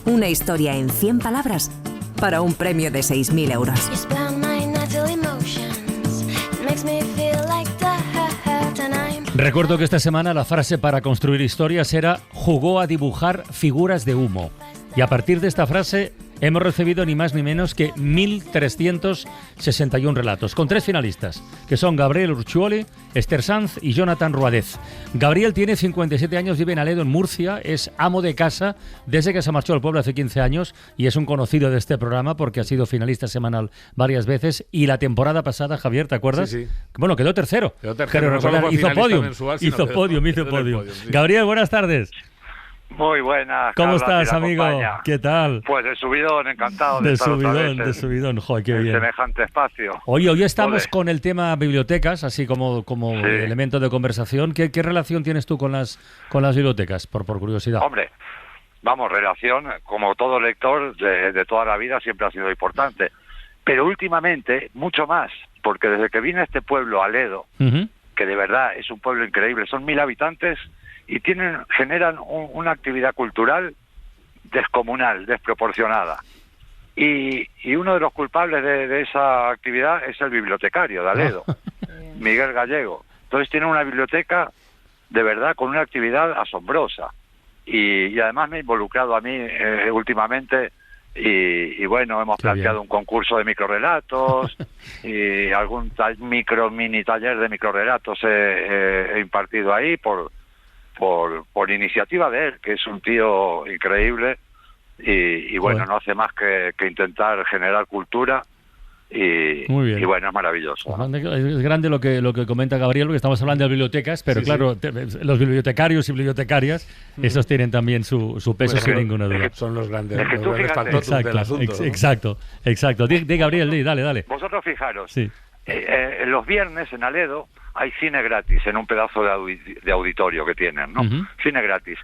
Una historia en 100 palabras para un premio de 6.000 euros. Recuerdo que esta semana la frase para construir historias era «jugó a dibujar figuras de humo». Y a partir de esta frase hemos recibido ni más ni menos que 1.361 relatos, con 3 finalistas, que son Gabriel Urchuoli, Esther Sanz y Jonathan Ruadez. Gabriel tiene 57 años, vive en Aledo, en Murcia, es amo de casa desde que se marchó al pueblo hace 15 años y es un conocido de este programa porque ha sido finalista semanal varias veces y la temporada pasada, Javier, ¿te acuerdas? Sí. Bueno, quedó tercero. Pero hizo podium. Hizo podium. Sí. Gabriel, buenas tardes. Muy buenas. ¿Cómo Carla, estás, amigo? ¿Qué tal? Pues de subidón, encantado de estar de subidón. Joder, qué bien. Semejante espacio. Hoy estamos con el tema bibliotecas, así como elemento de conversación. ¿Qué relación tienes tú con las bibliotecas, por curiosidad? Hombre, relación, como todo lector de toda la vida, siempre ha sido importante. Pero últimamente, mucho más, porque desde que vine a este pueblo, Aledo, que de verdad es un pueblo increíble, son 1.000 habitantes, y generan una actividad cultural descomunal, desproporcionada. Y uno de los culpables de esa actividad es el bibliotecario de Aledo, Miguel Gallego. Entonces tiene una biblioteca de verdad con una actividad asombrosa. Y además me he involucrado a mí últimamente y bueno, hemos planteado un concurso de microrelatos y algún mini taller de microrelatos he impartido ahí por iniciativa de él, que es un tío increíble y bueno, no hace más que intentar generar cultura y bueno, es maravilloso. Es grande lo que comenta Gabriel, porque estamos hablando de bibliotecas, pero los bibliotecarios y bibliotecarias, esos tienen también su peso, sin ninguna duda. Son los grandes del asunto. Exacto. Di Gabriel, dale. Vosotros fijaros, los viernes en Aledo hay cine gratis en un pedazo de auditorio que tienen, ¿no? Cine gratis.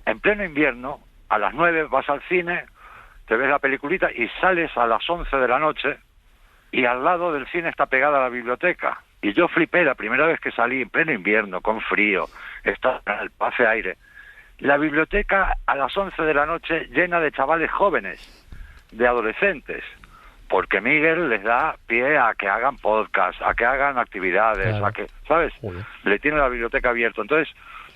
En pleno invierno, a las 9 vas al cine, te ves la peliculita y sales a las 11 de la noche y al lado del cine está pegada la biblioteca. Y yo flipé la primera vez que salí en pleno invierno, con frío, hace aire. La biblioteca a las 11 de la noche llena de chavales jóvenes, de adolescentes, porque Miguel les da pie a que hagan podcast, a que hagan actividades, a que, ¿sabes? Le tiene la biblioteca abierta. Entonces,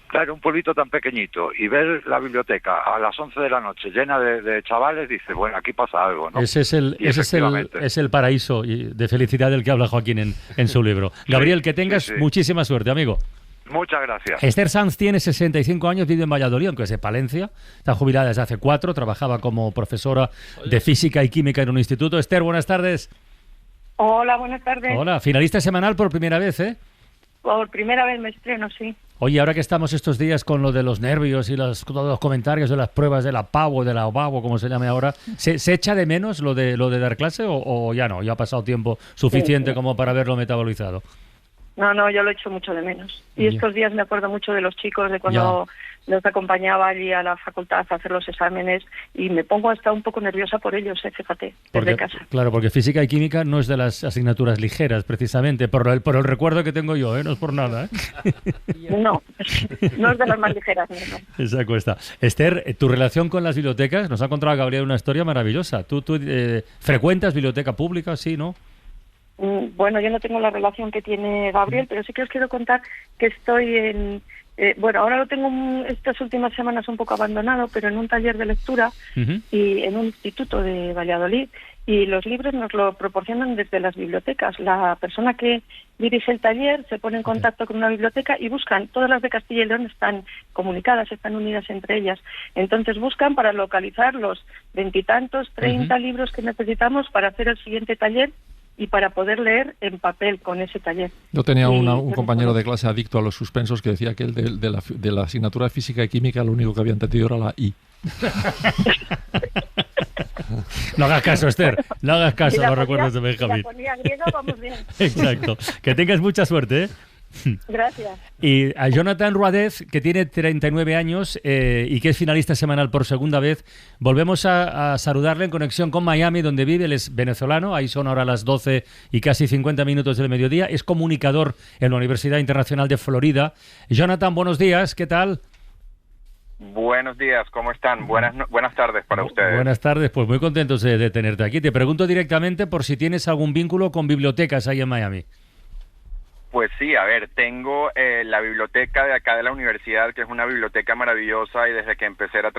claro, un pueblito tan pequeñito y ver la biblioteca a las 11 de la noche llena de chavales, dice, bueno, aquí pasa algo, ¿no? Ese es el paraíso de felicidad del que habla Joaquín en su libro. Gabriel, que tengas muchísima suerte, amigo. Muchas gracias. Esther Sanz tiene 65 años, vive en Valladolid, aunque es de Palencia. Está jubilada desde hace 4, trabajaba como profesora de física y química en un instituto. Esther, buenas tardes. Hola, buenas tardes. Hola, finalista semanal por primera vez, ¿eh? Por primera vez me estreno, sí. Oye, ahora que estamos estos días con lo de los nervios y todos los comentarios de las pruebas de la PAU, de la OBAU, como se llame ahora, ¿se echa de menos lo de dar clase o ya no? ¿Ya ha pasado tiempo suficiente como para haberlo metabolizado? No, yo lo echo mucho de menos. Y estos días me acuerdo mucho de los chicos, de cuando los acompañaba allí a la facultad a hacer los exámenes, y me pongo hasta un poco nerviosa por ellos, fíjate, desde casa. Claro, porque física y química no es de las asignaturas ligeras, precisamente, por el recuerdo que tengo yo, no es por nada. No es de las más ligeras. No. Esa cuesta. Esther, tu relación con las bibliotecas, nos ha contado Gabriel una historia maravillosa. ¿Tú frecuentas biblioteca pública, sí, no? Bueno, yo no tengo la relación que tiene Gabriel, pero sí que os quiero contar que estoy en... ahora lo tengo estas últimas semanas un poco abandonado, pero en un taller de lectura y en un instituto de Valladolid, y los libros nos lo proporcionan desde las bibliotecas. La persona que dirige el taller se pone en contacto con una biblioteca y buscan, todas las de Castilla y León están comunicadas, están unidas entre ellas. Entonces buscan para localizar los 20 y tantos, 30 libros que necesitamos para hacer el siguiente taller y para poder leer en papel con ese taller. Yo tenía un compañero de clase adicto a los suspensos que decía que el de la asignatura de física y química lo único que había entendido era la I. No hagas caso, Esther, no hagas caso a los recuerdos de Benjamín. Si la ponía griego, vamos bien. Exacto. Que tengas mucha suerte, ¿eh? Gracias. Y a Jonathan Ruadez, que tiene 39 años y que es finalista semanal por segunda vez, volvemos a saludarle en conexión con Miami, donde vive. Él es venezolano, ahí son ahora las 12 y casi 50 minutos del mediodía. Es comunicador en la Universidad Internacional de Florida. Jonathan, buenos días, ¿qué tal? Buenos días, ¿cómo están? Buenas tardes para ustedes. Buenas tardes, pues muy contentos de tenerte aquí. Te pregunto directamente por si tienes algún vínculo con bibliotecas ahí en Miami. Pues sí, a ver, tengo la biblioteca de acá de la universidad, que es una biblioteca maravillosa, y desde que empecé a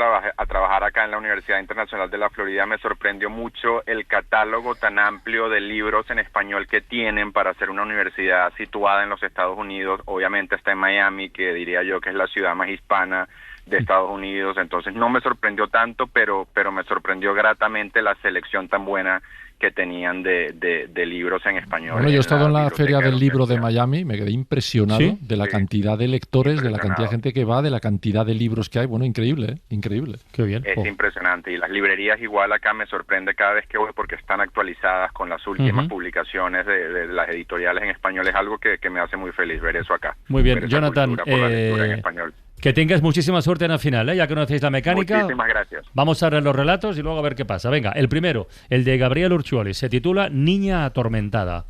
trabajar acá en la Universidad Internacional de la Florida me sorprendió mucho el catálogo tan amplio de libros en español que tienen para ser una universidad situada en los Estados Unidos. Obviamente está en Miami, que diría yo que es la ciudad más hispana de Estados Unidos, entonces no me sorprendió tanto, pero me sorprendió gratamente la selección tan buena que tenían de libros en español. Bueno, yo he estado en la Feria del Libro de Miami, me quedé impresionado de la cantidad de lectores, de la cantidad de gente que va, de la cantidad de libros que hay. Bueno, increíble, increíble. Qué bien. Es impresionante, y las librerías igual acá me sorprende cada vez que voy porque están actualizadas con las últimas publicaciones de las editoriales en español. Es algo que me hace muy feliz ver eso acá. Muy bien, Jonathan. Por la lectura en español. Que tengas muchísima suerte en la final, ya que conocéis la mecánica. Muchísimas gracias. Vamos a ver los relatos y luego a ver qué pasa. Venga, el primero, el de Gabriel Urchuoli, se titula Niña atormentada.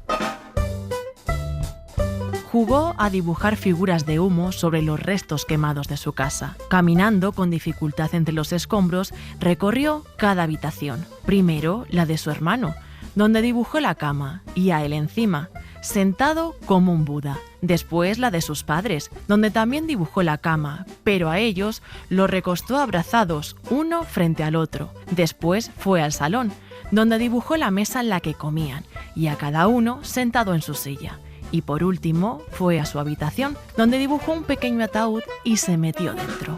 Jugó a dibujar figuras de humo sobre los restos quemados de su casa. Caminando con dificultad entre los escombros, recorrió cada habitación. Primero la de su hermano, donde dibujó la cama y a él encima, sentado como un Buda. Después la de sus padres, donde también dibujó la cama, pero a ellos los recostó abrazados, uno frente al otro. Después fue al salón, donde dibujó la mesa en la que comían, y a cada uno sentado en su silla. Y por último fue a su habitación, donde dibujó un pequeño ataúd y se metió dentro.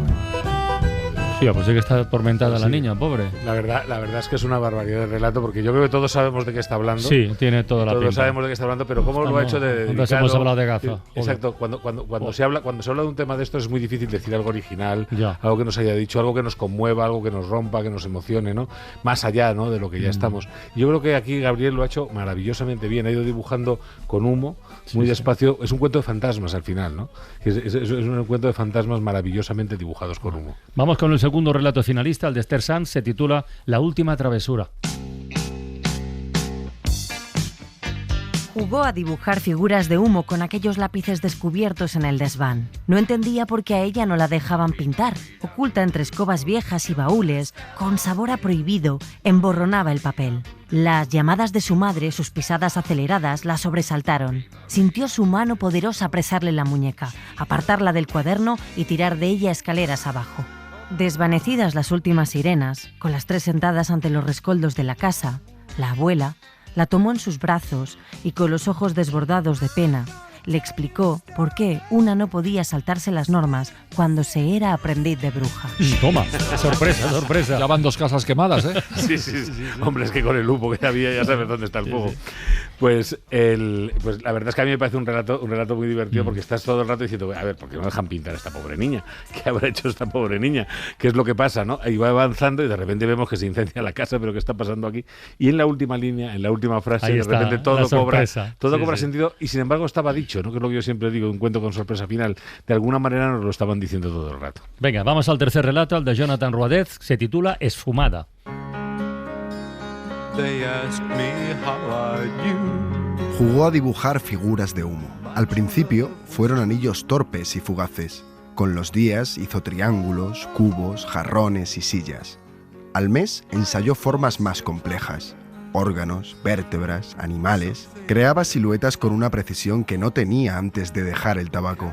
Sí, pues sí que está atormentada la niña, pobre. La verdad es que es una barbaridad el relato, porque yo creo que todos sabemos de qué está hablando. Sí, tiene toda la pinta. Todos sabemos de qué está hablando, pero cómo lo ha hecho de dedicado. Entonces hemos hablado de gafa. Exacto, cuando se habla de un tema de esto es muy difícil decir algo original, algo que nos haya dicho, algo que nos conmueva, algo que nos rompa, que nos emocione, ¿no? Más allá, ¿no?, de lo que ya estamos. Yo creo que aquí Gabriel lo ha hecho maravillosamente bien, ha ido dibujando con humo, muy despacio. Es un cuento de fantasmas al final, ¿no? Es un cuento de fantasmas maravillosamente dibujados con humo. Vamos con el segundo relato finalista, el de Esther Sanz, se titula La última travesura. Jugó a dibujar figuras de humo con aquellos lápices descubiertos en el desván. No entendía por qué a ella no la dejaban pintar. Oculta entre escobas viejas y baúles, con sabor a prohibido, emborronaba el papel. Las llamadas de su madre, sus pisadas aceleradas, la sobresaltaron. Sintió su mano poderosa apresarle la muñeca, apartarla del cuaderno y tirar de ella escaleras abajo. Desvanecidas las últimas sirenas, con las tres sentadas ante los rescoldos de la casa, la abuela la tomó en sus brazos y con los ojos desbordados de pena, le explicó por qué una no podía saltarse las normas cuando se era aprendiz de bruja. Toma, sorpresa, sorpresa. Ya van 2 casas quemadas, ¿eh? Sí. Hombre, es que con el humo que había ya sabes dónde está el fuego. Pues la verdad es que a mí me parece un relato muy divertido porque estás todo el rato diciendo, a ver, ¿por qué no dejan pintar a esta pobre niña? ¿Qué habrá hecho esta pobre niña? ¿Qué es lo que pasa, no? Y va avanzando y de repente vemos que se incendia la casa, pero ¿qué está pasando aquí? Y en la última línea, en la última frase, de repente todo cobra sentido y sin embargo estaba dicho, ¿no? Que es lo que yo siempre digo, un cuento con sorpresa final. De alguna manera nos lo estaban diciendo todo el rato. Venga, vamos al tercer relato, al de Jonathan Roadez, se titula Esfumada. Jugó a dibujar figuras de humo. Al principio fueron anillos torpes y fugaces. Con los días hizo triángulos, cubos, jarrones y sillas. Al mes ensayó formas más complejas. Órganos, vértebras, animales. Creaba siluetas con una precisión que no tenía antes de dejar el tabaco.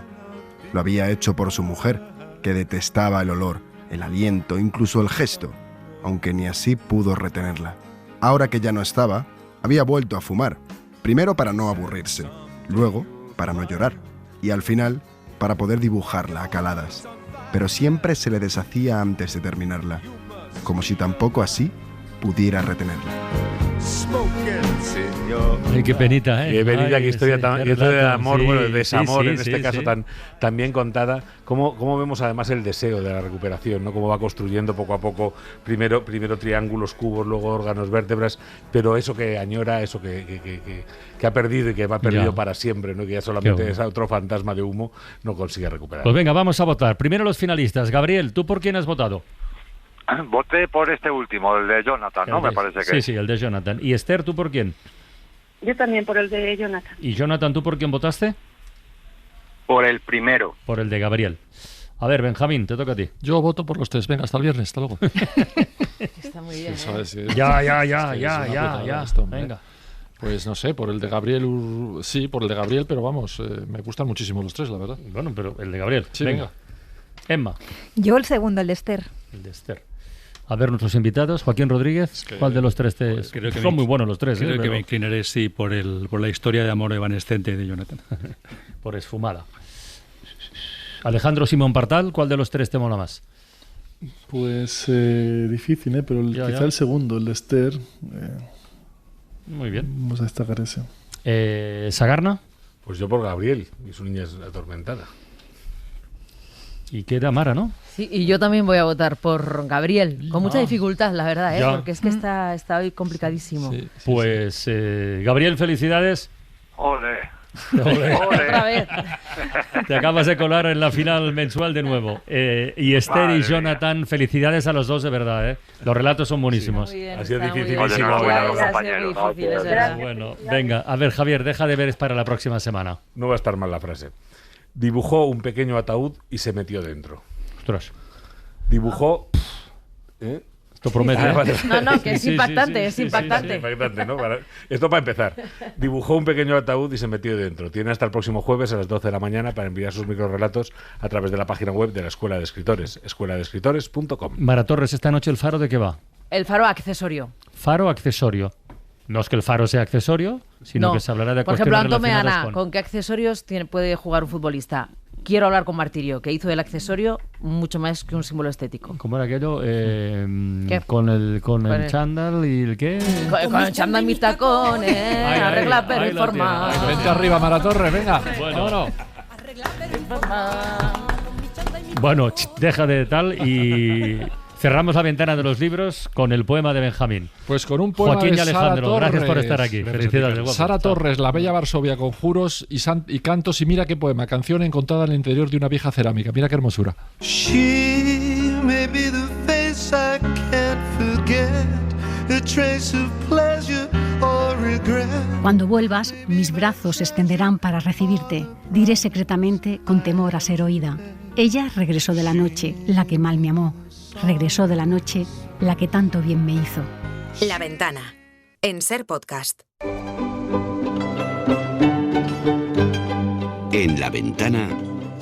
Lo había hecho por su mujer, que detestaba el olor, el aliento, incluso el gesto, aunque ni así pudo retenerla. Ahora que ya no estaba, había vuelto a fumar, primero para no aburrirse, luego para no llorar, y al final para poder dibujarla a caladas. Pero siempre se le deshacía antes de terminarla, como si tampoco así pudiera retenerla. Ay, qué penita, ¿eh? Qué penita, qué historia de amor, sí, bueno, de desamor sí, en este caso tan bien contada. Cómo vemos además el deseo de la recuperación, ¿no? Cómo va construyendo poco a poco, primero triángulos, cubos, luego órganos, vértebras, pero eso que añora, eso que ha perdido y que va perdido para siempre, ¿no? Que ya solamente es otro fantasma de humo, no consigue recuperar. Pues venga, vamos a votar. Primero los finalistas. Gabriel, ¿tú por quién has votado? Voté por este último, el de Jonathan, ¿no? Me parece que... Sí, el de Jonathan. ¿Y Esther, tú por quién? Yo también por el de Jonathan. ¿Y Jonathan, tú por quién votaste? Por el primero. Por el de Gabriel. A ver, Benjamín, te toca a ti. Yo voto por los 3. Venga, hasta el viernes, hasta luego. Está muy bien. Ya. Venga. Pues no sé, por el de Gabriel, sí, por el de Gabriel, pero vamos, me gustan muchísimo los 3, la verdad. Bueno, pero el de Gabriel. Sí, venga. Emma. Yo el segundo, el de Esther. El de Esther. A ver, nuestros invitados, Joaquín Rodríguez, ¿cuál de los 3 creo que son muy buenos los 3? Creo que me inclinaré, sí, por la historia de amor evanescente de Jonathan. Por Esfumada. Alejandro Simón Partal, ¿cuál de los 3 te mola más? Pues difícil, pero quizá el segundo, el de Esther. Muy bien. Vamos a destacar ese. ¿Sagarna? Pues yo por Gabriel, y su niña es atormentada. Y queda Mara, ¿no? Sí, y yo también voy a votar por Gabriel, con mucha dificultad, la verdad, porque es que está hoy complicadísimo. Pues Gabriel, felicidades. Ole. Otra vez. Te acabas de colar en la final mensual de nuevo. Y Esther y Jonathan, felicidades a los dos de verdad, ¿eh? Los relatos son buenísimos. Ha sido dificilísimo. Bueno, venga, a ver, Javier, deja de ver para la próxima semana. No va a estar mal la frase. Dibujó un pequeño ataúd y se metió dentro. Ostras. Dibujó... Esto promete. No, que es impactante, es impactante. Sí, impactante, ¿no? Esto para empezar. Dibujó un pequeño ataúd y se metió dentro. Tiene hasta el próximo jueves a las 12 de la mañana para enviar sus microrelatos a través de la página web de la Escuela de Escritores, escueladeescritores.com. Mara Torres, esta noche el Faro, ¿de qué va? El Faro accesorio. Faro accesorio. No es que el Faro sea accesorio, sino que se hablará de cuestiones relacionadas por ejemplo, Antome Ana, ¿con qué accesorios puede jugar un futbolista? Quiero hablar con Martirio, que hizo del accesorio mucho más que un símbolo estético. ¿Cómo era aquello? Con el chándal y el qué. Con el chándal y mis tacones, arregla pero informa. Vente arriba, Mara Torres, venga. Bueno, bueno, deja de tal y cerramos la ventana de los libros con el poema de Benjamín. Pues con un poema Joaquín de y Alejandro, Sara gracias por Torres. estar aquí. Felicidades. Sara Torres, la bella Varsovia, con juros y cantos. Y mira qué poema, canción encontrada en el interior de una vieja cerámica. Mira qué hermosura. She may be the face I can't forget, a trace of pleasure or regret. Cuando vuelvas, mis brazos se extenderán para recibirte. Diré secretamente, con temor a ser oída. Ella regresó de la noche, la que mal me amó. Regresó de la noche, la que tanto bien me hizo. La Ventana, en Ser Podcast. En La Ventana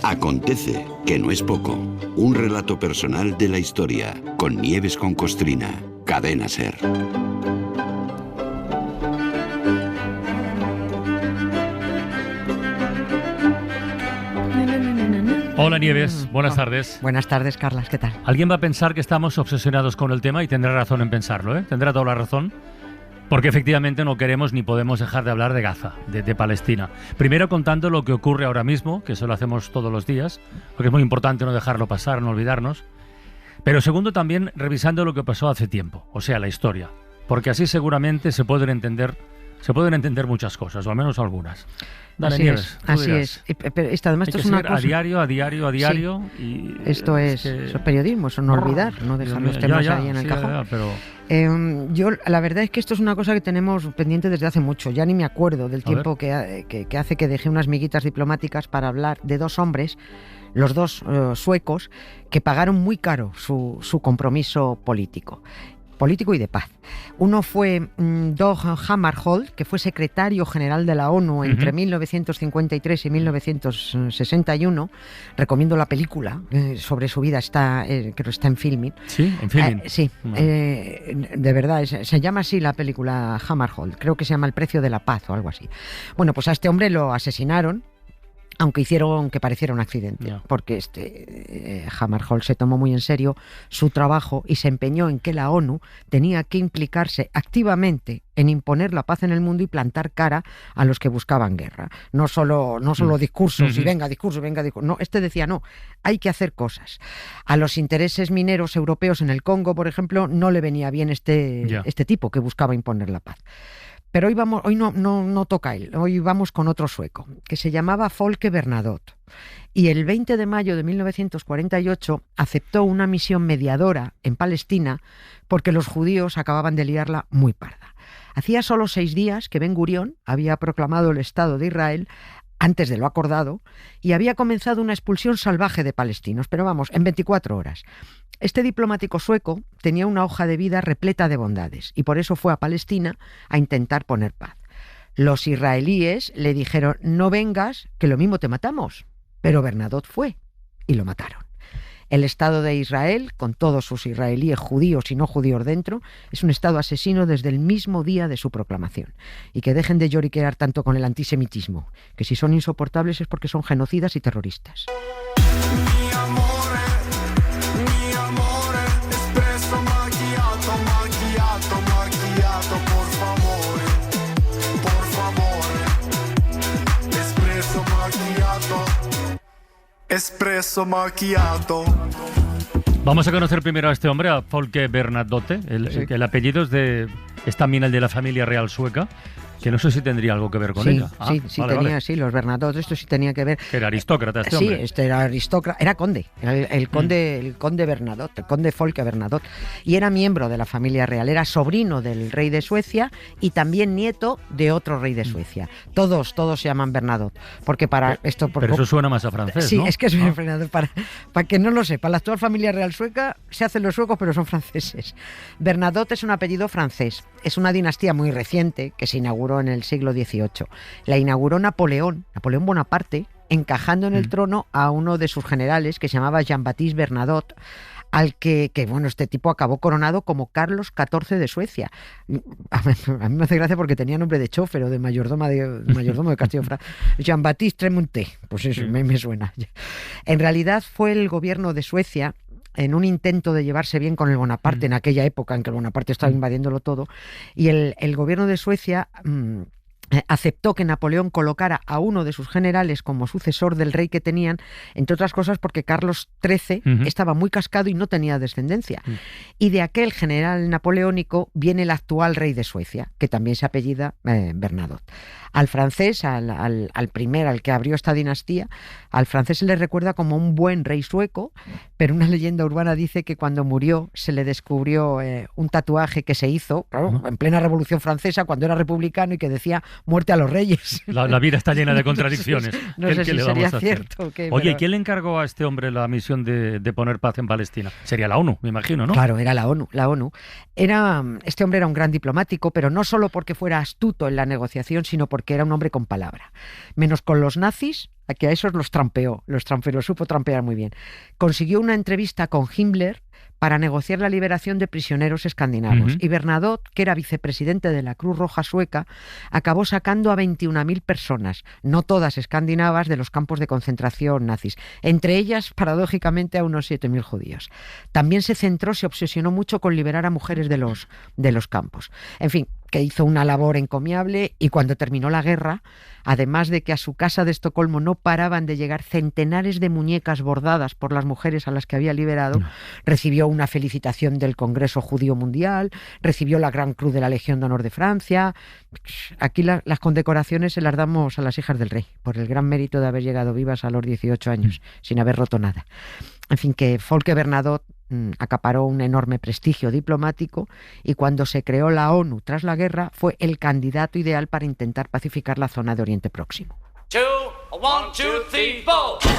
acontece, que no es poco, un relato personal de la historia, con Nieves con Costrina, Cadena Ser. Hola Nieves, buenas tardes. Buenas tardes, Carlas, ¿qué tal? Alguien va a pensar que estamos obsesionados con el tema y tendrá razón en pensarlo, ¿eh? Tendrá toda la razón. Porque efectivamente no queremos ni podemos dejar de hablar de Gaza, de Palestina. Primero contando lo que ocurre ahora mismo, que eso lo hacemos todos los días, porque es muy importante no dejarlo pasar, no olvidarnos. Pero segundo también revisando lo que pasó hace tiempo, o sea, la historia. Porque así seguramente se pueden entender muchas cosas, o al menos algunas. Dale, así Nieves, es, así es. Pero además esto es una cosa... a diario. Sí. Y esto es periodismo, eso no olvidar, no dejar los temas ahí en el cajón. Pero... yo, la verdad es que esto es una cosa que tenemos pendiente desde hace mucho. Ya ni me acuerdo del tiempo que hace que dejé unas miguitas diplomáticas para hablar de dos hombres, los dos suecos, que pagaron muy caro su compromiso político y de paz. Uno fue Dag Hammarskjöld, que fue secretario general de la ONU entre 1953 y 1961. Recomiendo la película sobre su vida, creo que está en Filmin. ¿Sí? ¿En Filmin? Sí, de verdad, se llama así la película Hammarskjöld, creo que se llama El precio de la paz o algo así. Bueno, pues a este hombre lo asesinaron, aunque hicieron que pareciera un accidente, porque Hammarskjöld se tomó muy en serio su trabajo y se empeñó en que la ONU tenía que implicarse activamente en imponer la paz en el mundo y plantar cara a los que buscaban guerra. No solo discursos y venga discurso. No, decía no, hay que hacer cosas. A los intereses mineros europeos en el Congo, por ejemplo, no le venía bien este tipo que buscaba imponer la paz. Pero hoy no toca él, hoy vamos con otro sueco, que se llamaba Folke Bernadotte. Y el 20 de mayo de 1948 aceptó una misión mediadora en Palestina porque los judíos acababan de liarla muy parda. Hacía solo 6 días que Ben Gurión había proclamado el Estado de Israel antes de lo acordado y había comenzado una expulsión salvaje de palestinos, pero vamos, en 24 horas. Este diplomático sueco tenía una hoja de vida repleta de bondades y por eso fue a Palestina a intentar poner paz. Los israelíes le dijeron, no vengas, que lo mismo te matamos. Pero Bernadotte fue y lo mataron. El Estado de Israel, con todos sus israelíes judíos y no judíos dentro, es un Estado asesino desde el mismo día de su proclamación. Y que dejen de lloriquear tanto con el antisemitismo, que si son insoportables es porque son genocidas y terroristas. Espresso macchiato. Vamos a conocer primero a este hombre, a Folke Bernadotte. El apellido es también el de la familia real sueca, que no sé si tendría algo que ver con ella. Sí, los Bernadotte, esto sí tenía que ver. Era aristócrata este hombre. Sí, este era aristócrata, era conde, el conde Bernadotte, el conde Folke Bernadotte, y era miembro de la familia real, era sobrino del rey de Suecia y también nieto de otro rey de Suecia. Todos se llaman Bernadotte, porque para esto... Pero eso suena más a francés, sí, ¿no? es que es Bernadotte, para que no lo sepa, la actual familia real sueca se hacen los suecos, pero son franceses. Bernadotte es un apellido francés, es una dinastía muy reciente que se inauguró en el siglo XVIII. La inauguró Napoleón Bonaparte, encajando en el trono a uno de sus generales que se llamaba Jean-Baptiste Bernadotte, al que este tipo acabó coronado como Carlos XIV de Suecia. A mí me hace gracia porque tenía nombre de chofer o de mayordomo de Castillo Francia. Jean-Baptiste Tremonté, pues eso me suena. En realidad fue el gobierno de Suecia, en un intento de llevarse bien con el Bonaparte en aquella época en que el Bonaparte estaba invadiéndolo todo, y el gobierno de Suecia aceptó que Napoleón colocara a uno de sus generales como sucesor del rey que tenían, entre otras cosas porque Carlos XIII estaba muy cascado y no tenía descendencia. Y de aquel general napoleónico viene el actual rey de Suecia, que también se apellida Bernadotte. Al francés, al que abrió esta dinastía, al francés se le recuerda como un buen rey sueco, pero una leyenda urbana dice que cuando murió se le descubrió un tatuaje que se hizo, claro, en plena Revolución Francesa, cuando era republicano, y que decía muerte a los reyes. La vida está llena de contradicciones. No sé si sería cierto. Oye, ¿quién le encargó a este hombre la misión de poner paz en Palestina? Sería la ONU, me imagino, ¿no? Claro, era la ONU. Este hombre era un gran diplomático, pero no solo porque fuera astuto en la negociación, sino porque era un hombre con palabra. Menos con los nazis, que a esos los supo trampear muy bien. Consiguió una entrevista con Himmler para negociar la liberación de prisioneros escandinavos. Y Bernadotte, que era vicepresidente de la Cruz Roja sueca, acabó sacando a 21.000 personas, no todas escandinavas, de los campos de concentración nazis. Entre ellas, paradójicamente, a unos 7.000 judíos. También se obsesionó mucho con liberar a mujeres de los campos. En fin, que hizo una labor encomiable, y cuando terminó la guerra, además de que a su casa de Estocolmo no paraban de llegar centenares de muñecas bordadas por las mujeres a las que había liberado, recibió una felicitación del Congreso Judío Mundial, recibió la Gran Cruz de la Legión de Honor de Francia. Aquí las condecoraciones se las damos a las hijas del rey, por el gran mérito de haber llegado vivas a los 18 años, sin haber roto nada. En fin, que Folke Bernadotte acaparó un enorme prestigio diplomático, y cuando se creó la ONU tras la guerra fue el candidato ideal para intentar pacificar la zona de Oriente Próximo. 1, 2, 3, 4.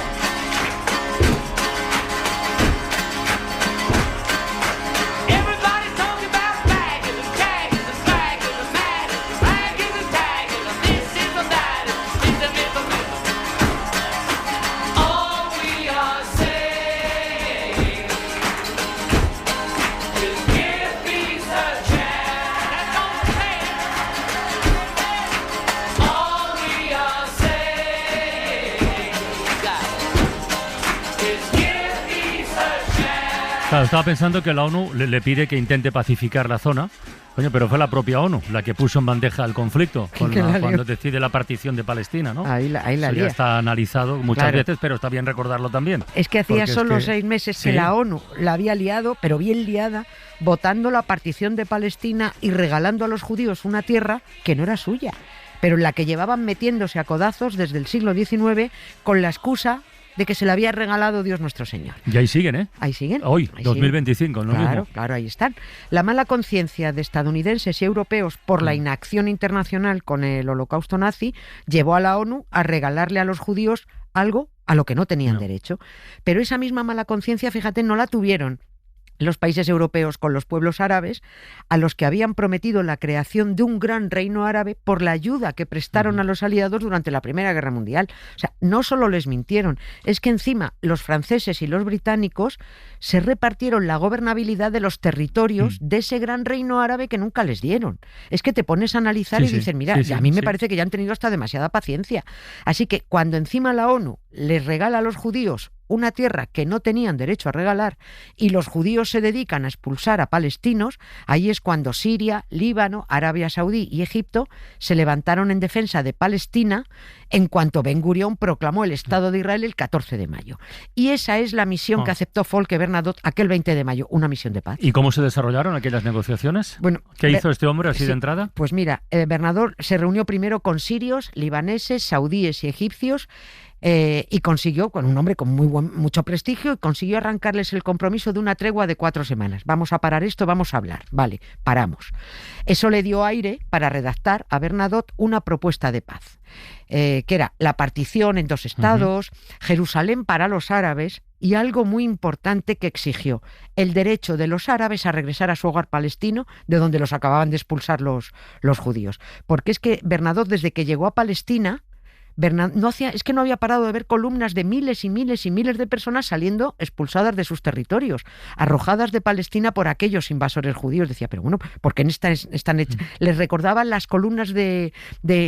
Claro, estaba pensando que la ONU le pide que intente pacificar la zona. Coño, pero fue la propia ONU la que puso en bandeja el conflicto cuando decide la partición de Palestina, ¿no? Ahí la Eso lía. ya está analizado muchas veces, pero está bien recordarlo también. Es que hacía solo 6 meses que la ONU la había liado, pero bien liada, votando la partición de Palestina y regalando a los judíos una tierra que no era suya, pero en la que llevaban metiéndose a codazos desde el siglo XIX con la excusa de que se le había regalado Dios nuestro Señor. Y ahí siguen, ¿eh? Ahí siguen. Hoy, ahí 2025, siguen. ¿no? Claro, mismo. claro, ahí están. La mala conciencia de estadounidenses y europeos por la inacción internacional con el holocausto nazi llevó a la ONU a regalarle a los judíos algo a lo que no tenían derecho. Pero esa misma mala conciencia, fíjate, no la tuvieron los países europeos con los pueblos árabes, a los que habían prometido la creación de un gran reino árabe por la ayuda que prestaron a los aliados durante la Primera Guerra Mundial. O sea, no solo les mintieron, es que encima los franceses y los británicos se repartieron la gobernabilidad de los territorios de ese gran reino árabe que nunca les dieron. Es que te pones a analizar y dices, mira, a mí me parece que ya han tenido hasta demasiada paciencia. Así que cuando encima la ONU les regala a los judíos una tierra que no tenían derecho a regalar y los judíos se dedican a expulsar a palestinos, ahí es cuando Siria, Líbano, Arabia Saudí y Egipto se levantaron en defensa de Palestina en cuanto Ben Gurión proclamó el Estado de Israel el 14 de mayo. Y esa es la misión que aceptó Folke Bernadotte aquel 20 de mayo, una misión de paz. ¿Y cómo se desarrollaron aquellas negociaciones? Bueno, ¿qué hizo este hombre así de entrada? Pues mira, Bernadotte se reunió primero con sirios, libaneses, saudíes y egipcios, y consiguió, con un hombre con mucho prestigio, y consiguió arrancarles el compromiso de una tregua de 4 semanas. Vamos a parar esto, vamos a hablar. Vale, paramos. Eso le dio aire para redactar a Bernadotte una propuesta de paz, que era la partición en 2 estados, Jerusalén para los árabes y algo muy importante que exigió, el derecho de los árabes a regresar a su hogar palestino, de donde los acababan de expulsar los judíos. Porque es que Bernadotte, desde que llegó a Palestina, es que no había parado de ver columnas de miles y miles y miles de personas saliendo expulsadas de sus territorios, arrojadas de Palestina por aquellos invasores judíos. Decía, pero bueno, ¿por qué están hechas? Les recordaban las columnas de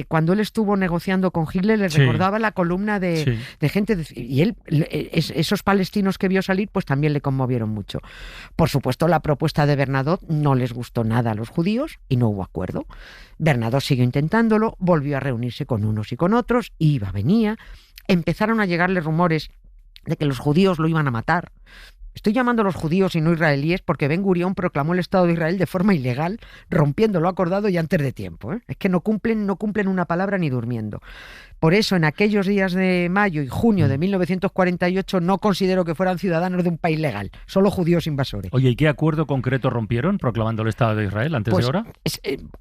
cuando él estuvo negociando con Hitler, les recordaba la columna de gente, y él, esos palestinos que vio salir, pues también le conmovieron mucho. Por supuesto, la propuesta de Bernadotte no les gustó nada a los judíos y no hubo acuerdo. Bernadotte siguió intentándolo, volvió a reunirse con unos y con otros, iba, venía, empezaron a llegarle rumores de que los judíos lo iban a matar. Estoy llamando a los judíos y no israelíes porque Ben Gurión proclamó el Estado de Israel de forma ilegal, rompiendo lo acordado y antes de tiempo. Es que no cumplen una palabra ni durmiendo. Por eso, en aquellos días de mayo y junio de 1948 no considero que fueran ciudadanos de un país legal, solo judíos invasores. Oye, ¿y qué acuerdo concreto rompieron proclamando el Estado de Israel antes de ahora?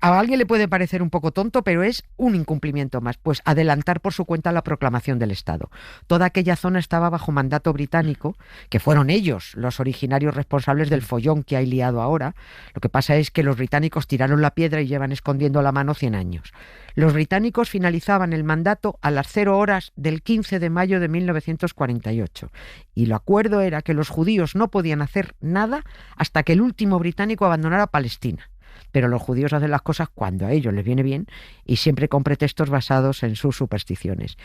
A alguien le puede parecer un poco tonto, pero es un incumplimiento más, pues adelantar por su cuenta la proclamación del Estado. Toda aquella zona estaba bajo mandato británico, que fueron ellos los originarios responsables del follón que hay liado ahora. Lo que pasa es que los británicos tiraron la piedra y llevan escondiendo la mano 100 años. Los británicos finalizaban el mandato a las 0 horas del 15 de mayo de 1948 y el acuerdo era que los judíos no podían hacer nada hasta que el último británico abandonara Palestina. Pero los judíos hacen las cosas cuando a ellos les viene bien y siempre con pretextos basados en sus supersticiones.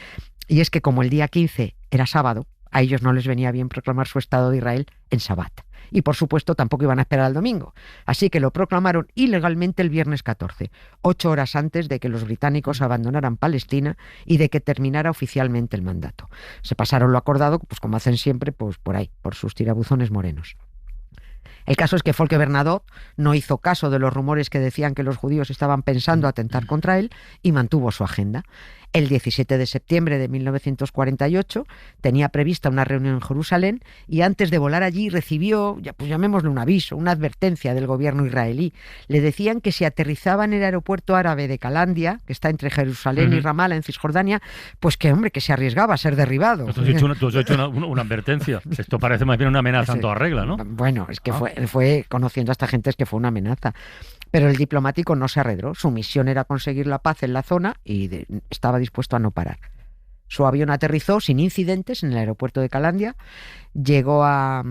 Y es que como el día 15 era sábado, a ellos no les venía bien proclamar su Estado de Israel en Sabbat. Y por supuesto tampoco iban a esperar al domingo. Así que lo proclamaron ilegalmente el viernes 14, 8 horas antes de que los británicos abandonaran Palestina y de que terminara oficialmente el mandato. Se pasaron lo acordado, pues como hacen siempre, pues por ahí, por sus tirabuzones morenos. El caso es que Folke Bernadotte no hizo caso de los rumores que decían que los judíos estaban pensando atentar contra él y mantuvo su agenda. El 17 de septiembre de 1948 tenía prevista una reunión en Jerusalén y antes de volar allí recibió, pues llamémosle un aviso, una advertencia del gobierno israelí. Le decían que si aterrizaba en el aeropuerto árabe de Calandia, que está entre Jerusalén y Ramallah en Cisjordania, pues que hombre, que se arriesgaba a ser derribado. Tú has hecho una advertencia. Esto parece más bien una amenaza en toda regla, ¿no? Bueno, es que fue conociendo a esta gente, es que fue una amenaza. Pero el diplomático no se arredró. Su misión era conseguir la paz en la zona y estaba dispuesto a no parar. Su avión aterrizó sin incidentes en el aeropuerto de Calandia, llegó a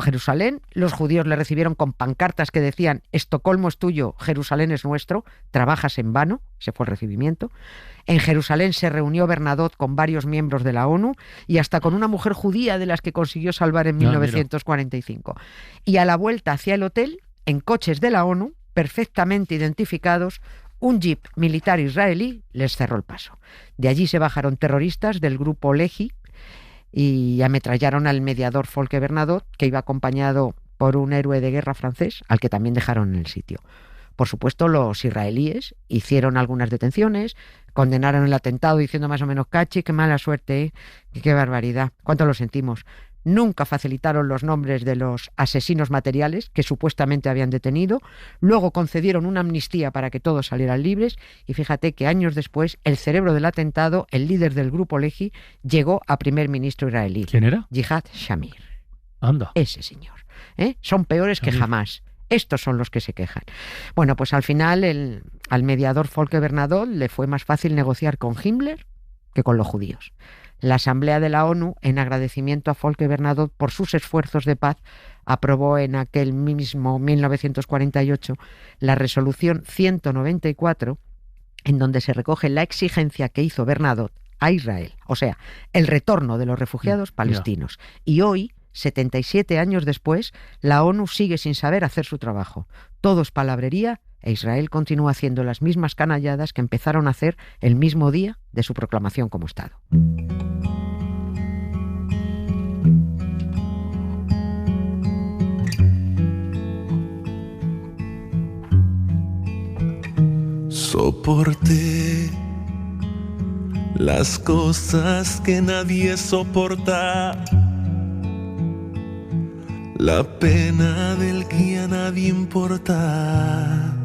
Jerusalén. Los judíos le recibieron con pancartas que decían: Estocolmo es tuyo, Jerusalén es nuestro, trabajas en vano. Ese fue el recibimiento. En Jerusalén se reunió Bernadotte con varios miembros de la ONU y hasta con una mujer judía de las que consiguió salvar en 1945. Y a la vuelta hacia el hotel, en coches de la ONU, perfectamente identificados, un jeep militar israelí les cerró el paso. De allí se bajaron terroristas del grupo Lehi y ametrallaron al mediador Folke Bernadotte, que iba acompañado por un héroe de guerra francés, al que también dejaron en el sitio. Por supuesto, los israelíes hicieron algunas detenciones, condenaron el atentado diciendo más o menos: cachi, qué mala suerte, qué barbaridad, cuánto lo sentimos. Nunca facilitaron los nombres de los asesinos materiales que supuestamente habían detenido. Luego concedieron una amnistía para que todos salieran libres. Y fíjate que años después, el cerebro del atentado, el líder del grupo Lehi, llegó a primer ministro israelí. ¿Quién era? Yihad Shamir. Anda. Ese señor. Son peores que jamás. Estos son los que se quejan. Bueno, pues al final al mediador Folke Bernadotte le fue más fácil negociar con Himmler que con los judíos. La Asamblea de la ONU, en agradecimiento a Folke Bernadotte por sus esfuerzos de paz, aprobó en aquel mismo 1948 la resolución 194, en donde se recoge la exigencia que hizo Bernadotte a Israel, o sea, el retorno de los refugiados palestinos. Y hoy, 77 años después, la ONU sigue sin saber hacer su trabajo. Todo es palabrería e Israel continúa haciendo las mismas canalladas que empezaron a hacer el mismo día de su proclamación como Estado. Soporté las cosas que nadie soporta, la pena del que a nadie importa,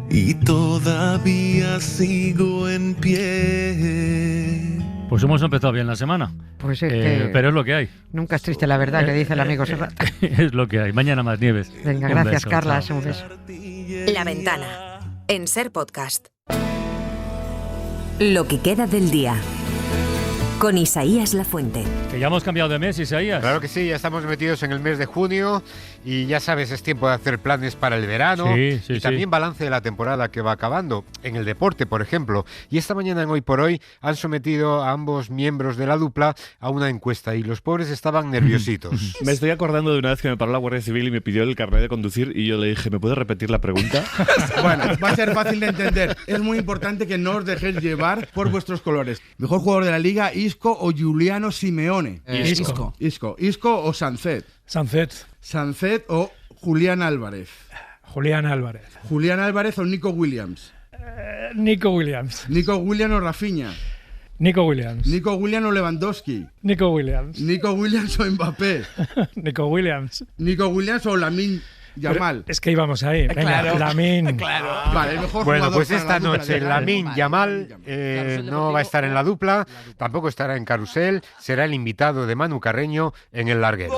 y todavía sigo en pie. Pues hemos empezado bien la semana. Pues es que pero es lo que hay. Nunca es triste la verdad, que dice el amigo Serrat. Es lo que hay. Mañana más, Nieves. Venga, gracias, Carla. Un beso. La Ventana, en Ser Podcast. Lo que queda del día, con Isaías Lafuente. Que ya hemos cambiado de mes, Isaías. Claro que sí, ya estamos metidos en el mes de junio y ya sabes, es tiempo de hacer planes para el verano y también balance de la temporada que va acabando, en el deporte, por ejemplo. Y esta mañana en Hoy por Hoy han sometido a ambos miembros de la dupla a una encuesta y los pobres estaban nerviositos. Me estoy acordando de una vez que me paró la Guardia Civil y me pidió el carnet de conducir y yo le dije, ¿me puedes repetir la pregunta? Bueno, va a ser fácil de entender. Es muy importante que no os dejéis llevar por vuestros colores. Mejor jugador de la liga, Isco o Giuliano Simeone. Isco o Sancet. Sancet o Julián Álvarez. Julián Álvarez o Nico Williams. Nico Williams. Nico Williams o Rafinha. Nico Williams. Nico Williams o Lewandowski. Nico Williams. Nico Williams o Mbappé. Nico Williams. Nico Williams o Lamine Yamal. Es que íbamos ahí. Venga, claro. Lamine. Claro. Vale, el mejor bueno, jugador pues para esta la dupla noche de Lamine Yamal no va a estar en la dupla, tampoco estará en Carrusel, será el invitado de Manu Carreño en el larguero.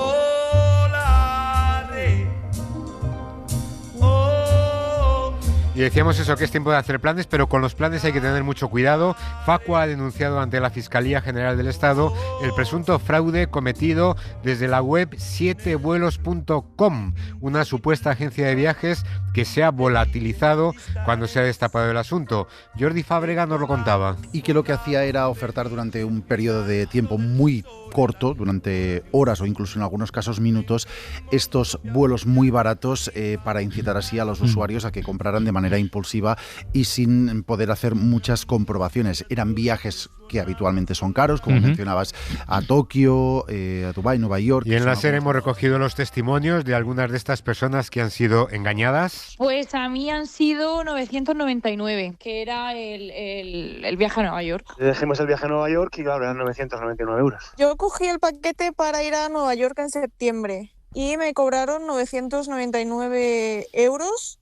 Y decíamos eso, que es tiempo de hacer planes, pero con los planes hay que tener mucho cuidado. Facua ha denunciado ante la Fiscalía General del Estado el presunto fraude cometido desde la web 7vuelos.com, una supuesta agencia de viajes que se ha volatilizado cuando se ha destapado el asunto. Jordi Fábrega nos lo contaba. Y que lo que hacía era ofertar durante un periodo de tiempo muy corto, durante horas o incluso en algunos casos minutos, estos vuelos muy baratos para incitar así a los usuarios a que compraran de manera impulsiva y sin poder hacer muchas comprobaciones. Eran viajes que habitualmente son caros, como mencionabas, a Tokio, a Dubái, Nueva York. Y en la serie hemos recogido los testimonios de algunas de estas personas que han sido engañadas. Pues a mí han sido 999, que era el viaje a Nueva York. Dejemos el viaje a Nueva York y claro, eran 999 euros. Yo cogí el paquete para ir a Nueva York en septiembre y me cobraron 999 euros.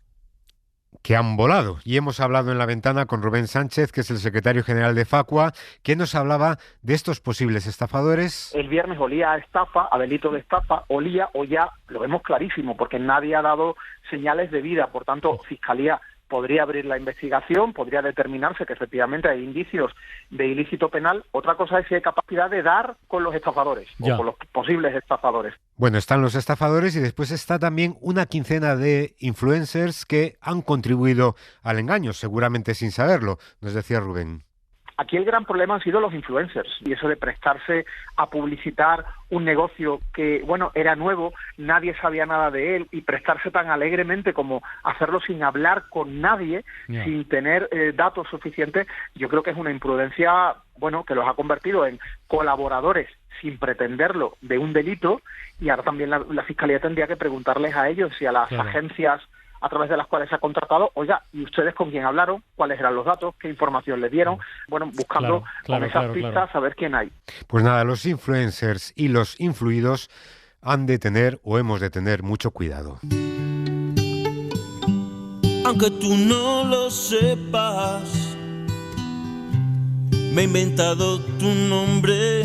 Que han volado. Y hemos hablado en La Ventana con Rubén Sánchez, que es el secretario general de Facua, que nos hablaba de estos posibles estafadores. El viernes olía a estafa, a delito de estafa, olía o ya lo vemos clarísimo, porque nadie ha dado señales de vida. Por tanto, Fiscalía podría abrir la investigación, podría determinarse que efectivamente hay indicios de ilícito penal. Otra cosa es si hay capacidad de dar con los estafadores o con los posibles estafadores. Bueno, están los estafadores y después está también una quincena de influencers que han contribuido al engaño, seguramente sin saberlo, nos decía Rubén. Aquí el gran problema han sido los influencers y eso de prestarse a publicitar un negocio que, bueno, era nuevo, nadie sabía nada de él y prestarse tan alegremente como hacerlo sin hablar con nadie, sin tener datos suficientes, yo creo que es una imprudencia, bueno, que los ha convertido en colaboradores sin pretenderlo de un delito y ahora también la Fiscalía tendría que preguntarles a ellos y a las agencias a través de las cuales se ha contratado, oiga, ¿y ustedes con quién hablaron? ¿Cuáles eran los datos? ¿Qué información les dieron? Bueno, buscando con esas pistas saber quién hay. Pues nada, los influencers y los influidos han de tener o hemos de tener mucho cuidado. Aunque tú no lo sepas, me he inventado tu nombre.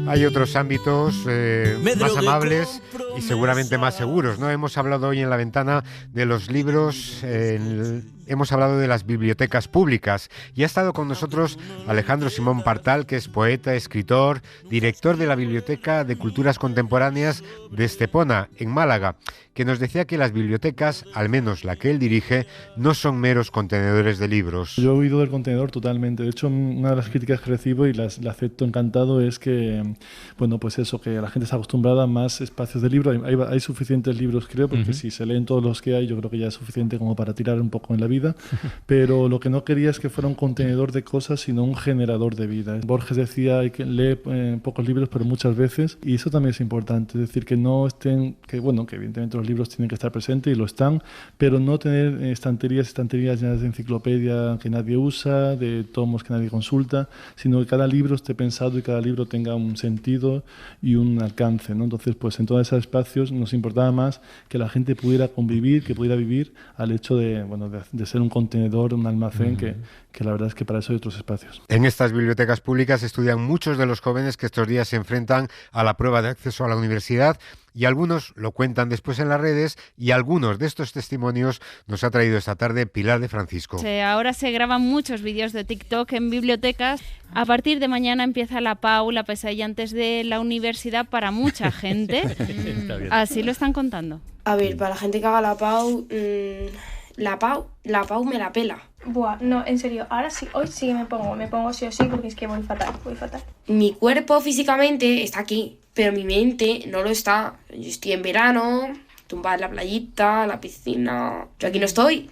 Hay otros ámbitos más amables y seguramente más seguros, ¿no? Hemos hablado hoy en La Ventana de los libros, hemos hablado de las bibliotecas públicas y ha estado con nosotros Alejandro Simón Partal, que es poeta, escritor, director de la Biblioteca de Culturas Contemporáneas de Estepona, en Málaga, que nos decía que las bibliotecas, al menos la que él dirige, no son meros contenedores de libros. Yo he oído del contenedor totalmente. De hecho, una de las críticas que recibo y la acepto encantado es que, bueno, pues eso, que la gente está acostumbrada a más espacios de libro. Hay suficientes libros, creo, porque si se leen todos los que hay, yo creo que ya es suficiente como para tirar un poco en la vida. Pero lo que no quería es que fuera un contenedor de cosas, sino un generador de vida. Borges decía que lee pocos libros, pero muchas veces, y eso también es importante. Es decir, que no estén, que bueno, que evidentemente los libros tienen que estar presentes y lo están, pero no tener estanterías llenas de enciclopedia que nadie usa, de tomos que nadie consulta, sino que cada libro esté pensado y cada libro tenga un sentido y un alcance, ¿no? Entonces, pues en todos esos espacios nos importaba más que la gente pudiera convivir, que pudiera vivir al hecho de, bueno, de ser un contenedor, un almacén, que la verdad es que para eso hay otros espacios. En estas bibliotecas públicas estudian muchos de los jóvenes que estos días se enfrentan a la prueba de acceso a la universidad y algunos lo cuentan después en las redes y algunos de estos testimonios nos ha traído esta tarde Pilar de Francisco. Ahora se graban muchos vídeos de TikTok en bibliotecas. A partir de mañana empieza la PAU, la pesadilla antes de la universidad para mucha gente. Así lo están contando. A ver, para la gente que haga la PAU... La Pau me la pela. Buah, no, en serio, ahora sí, hoy sí me pongo sí o sí porque es que voy fatal. Mi cuerpo físicamente está aquí, pero mi mente no lo está. Yo estoy en verano, tumbada en la playita, la piscina. Yo aquí no estoy.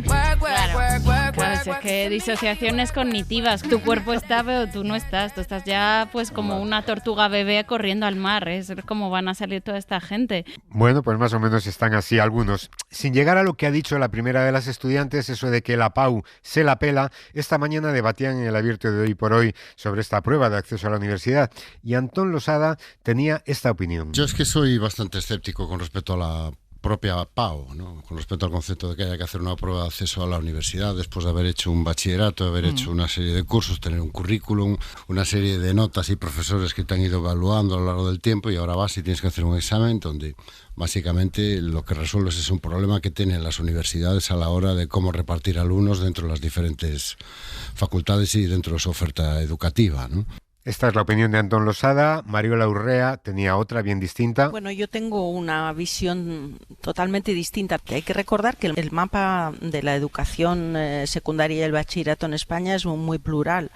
Claro, si es que disociaciones cognitivas. Tu cuerpo está, pero tú no estás. Tú estás ya pues como una tortuga bebé corriendo al mar. Es como van a salir toda esta gente. Bueno, pues más o menos están así algunos. Sin llegar a lo que ha dicho la primera de las estudiantes, eso de que la PAU se la pela, esta mañana debatían en el abierto de Hoy por Hoy sobre esta prueba de acceso a la universidad y Antón Losada tenía esta opinión. Yo es que soy bastante escéptico con respecto a la propia PAO, ¿no? Con respecto al concepto de que haya que hacer una prueba de acceso a la universidad después de haber hecho un bachillerato, de haber hecho una serie de cursos, tener un currículum, una serie de notas y profesores que te han ido evaluando a lo largo del tiempo, y ahora vas y tienes que hacer un examen donde básicamente lo que resuelves es un problema que tienen las universidades a la hora de cómo repartir alumnos dentro de las diferentes facultades y dentro de su oferta educativa, ¿no? Esta es la opinión de Antón Losada. Mariola Urrea tenía otra bien distinta. Bueno, yo tengo una visión totalmente distinta. Hay que recordar que el mapa de la educación secundaria y el bachillerato en España es muy plural.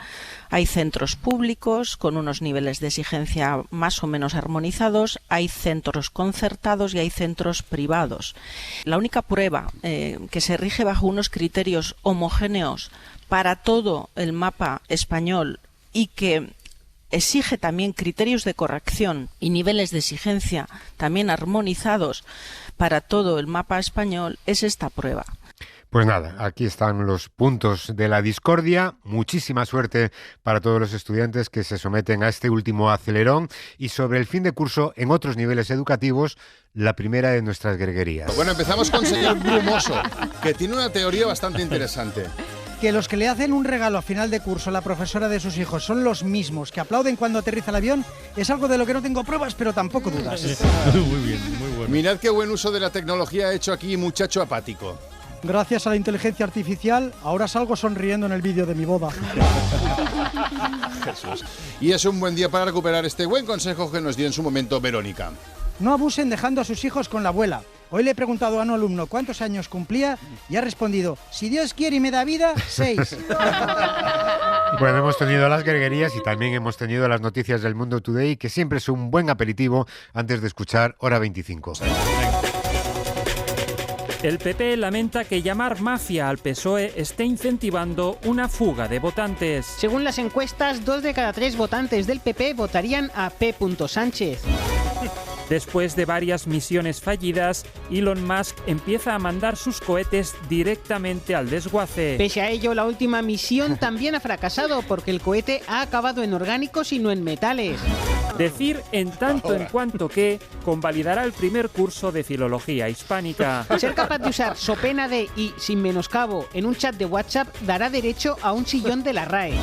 Hay centros públicos con unos niveles de exigencia más o menos armonizados, hay centros concertados y hay centros privados. La única prueba que se rige bajo unos criterios homogéneos para todo el mapa español y que exige también criterios de corrección y niveles de exigencia también armonizados para todo el mapa español es esta prueba. Pues nada, aquí están los puntos de la discordia. Muchísima suerte para todos los estudiantes que se someten a este último acelerón. Y sobre el fin de curso, en otros niveles educativos, la primera de nuestras greguerías. Bueno, empezamos con señor Brumoso, que tiene una teoría bastante interesante. Que los que le hacen un regalo a final de curso a la profesora de sus hijos son los mismos que aplauden cuando aterriza el avión es algo de lo que no tengo pruebas, pero tampoco dudas. Muy bien, muy bueno. Mirad qué buen uso de la tecnología ha hecho aquí muchacho apático. Gracias a la inteligencia artificial, ahora salgo sonriendo en el vídeo de mi boda. Jesús. Y es un buen día para recuperar este buen consejo que nos dio en su momento Verónica. No abusen dejando a sus hijos con la abuela. Hoy le he preguntado a un alumno cuántos años cumplía y ha respondido, si Dios quiere y me da vida, 6. Bueno, hemos tenido las greguerías y también hemos tenido las noticias del Mundo Today, que siempre es un buen aperitivo antes de escuchar Hora 25. El PP lamenta que llamar mafia al PSOE esté incentivando una fuga de votantes. Según las encuestas, 2 de cada 3 votantes del PP votarían a P. Sánchez. Después de varias misiones fallidas, Elon Musk empieza a mandar sus cohetes directamente al desguace. Pese a ello, la última misión también ha fracasado porque el cohete ha acabado en orgánicos y no en metales. Decir en tanto en cuanto que convalidará el primer curso de filología hispánica. Ser capaz de usar so pena de y sin menoscabo en un chat de WhatsApp dará derecho a un sillón de la RAE.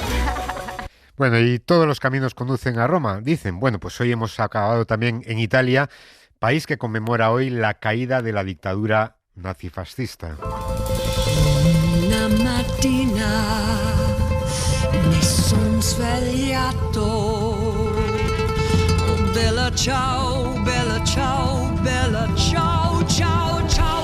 Bueno, y todos los caminos conducen a Roma, dicen. Bueno, pues hoy hemos acabado también en Italia, país que conmemora hoy la caída de la dictadura nazifascista. Una mattina mi son svegliato. Bella ciao, bella ciao, bella ciao, ciao, ciao.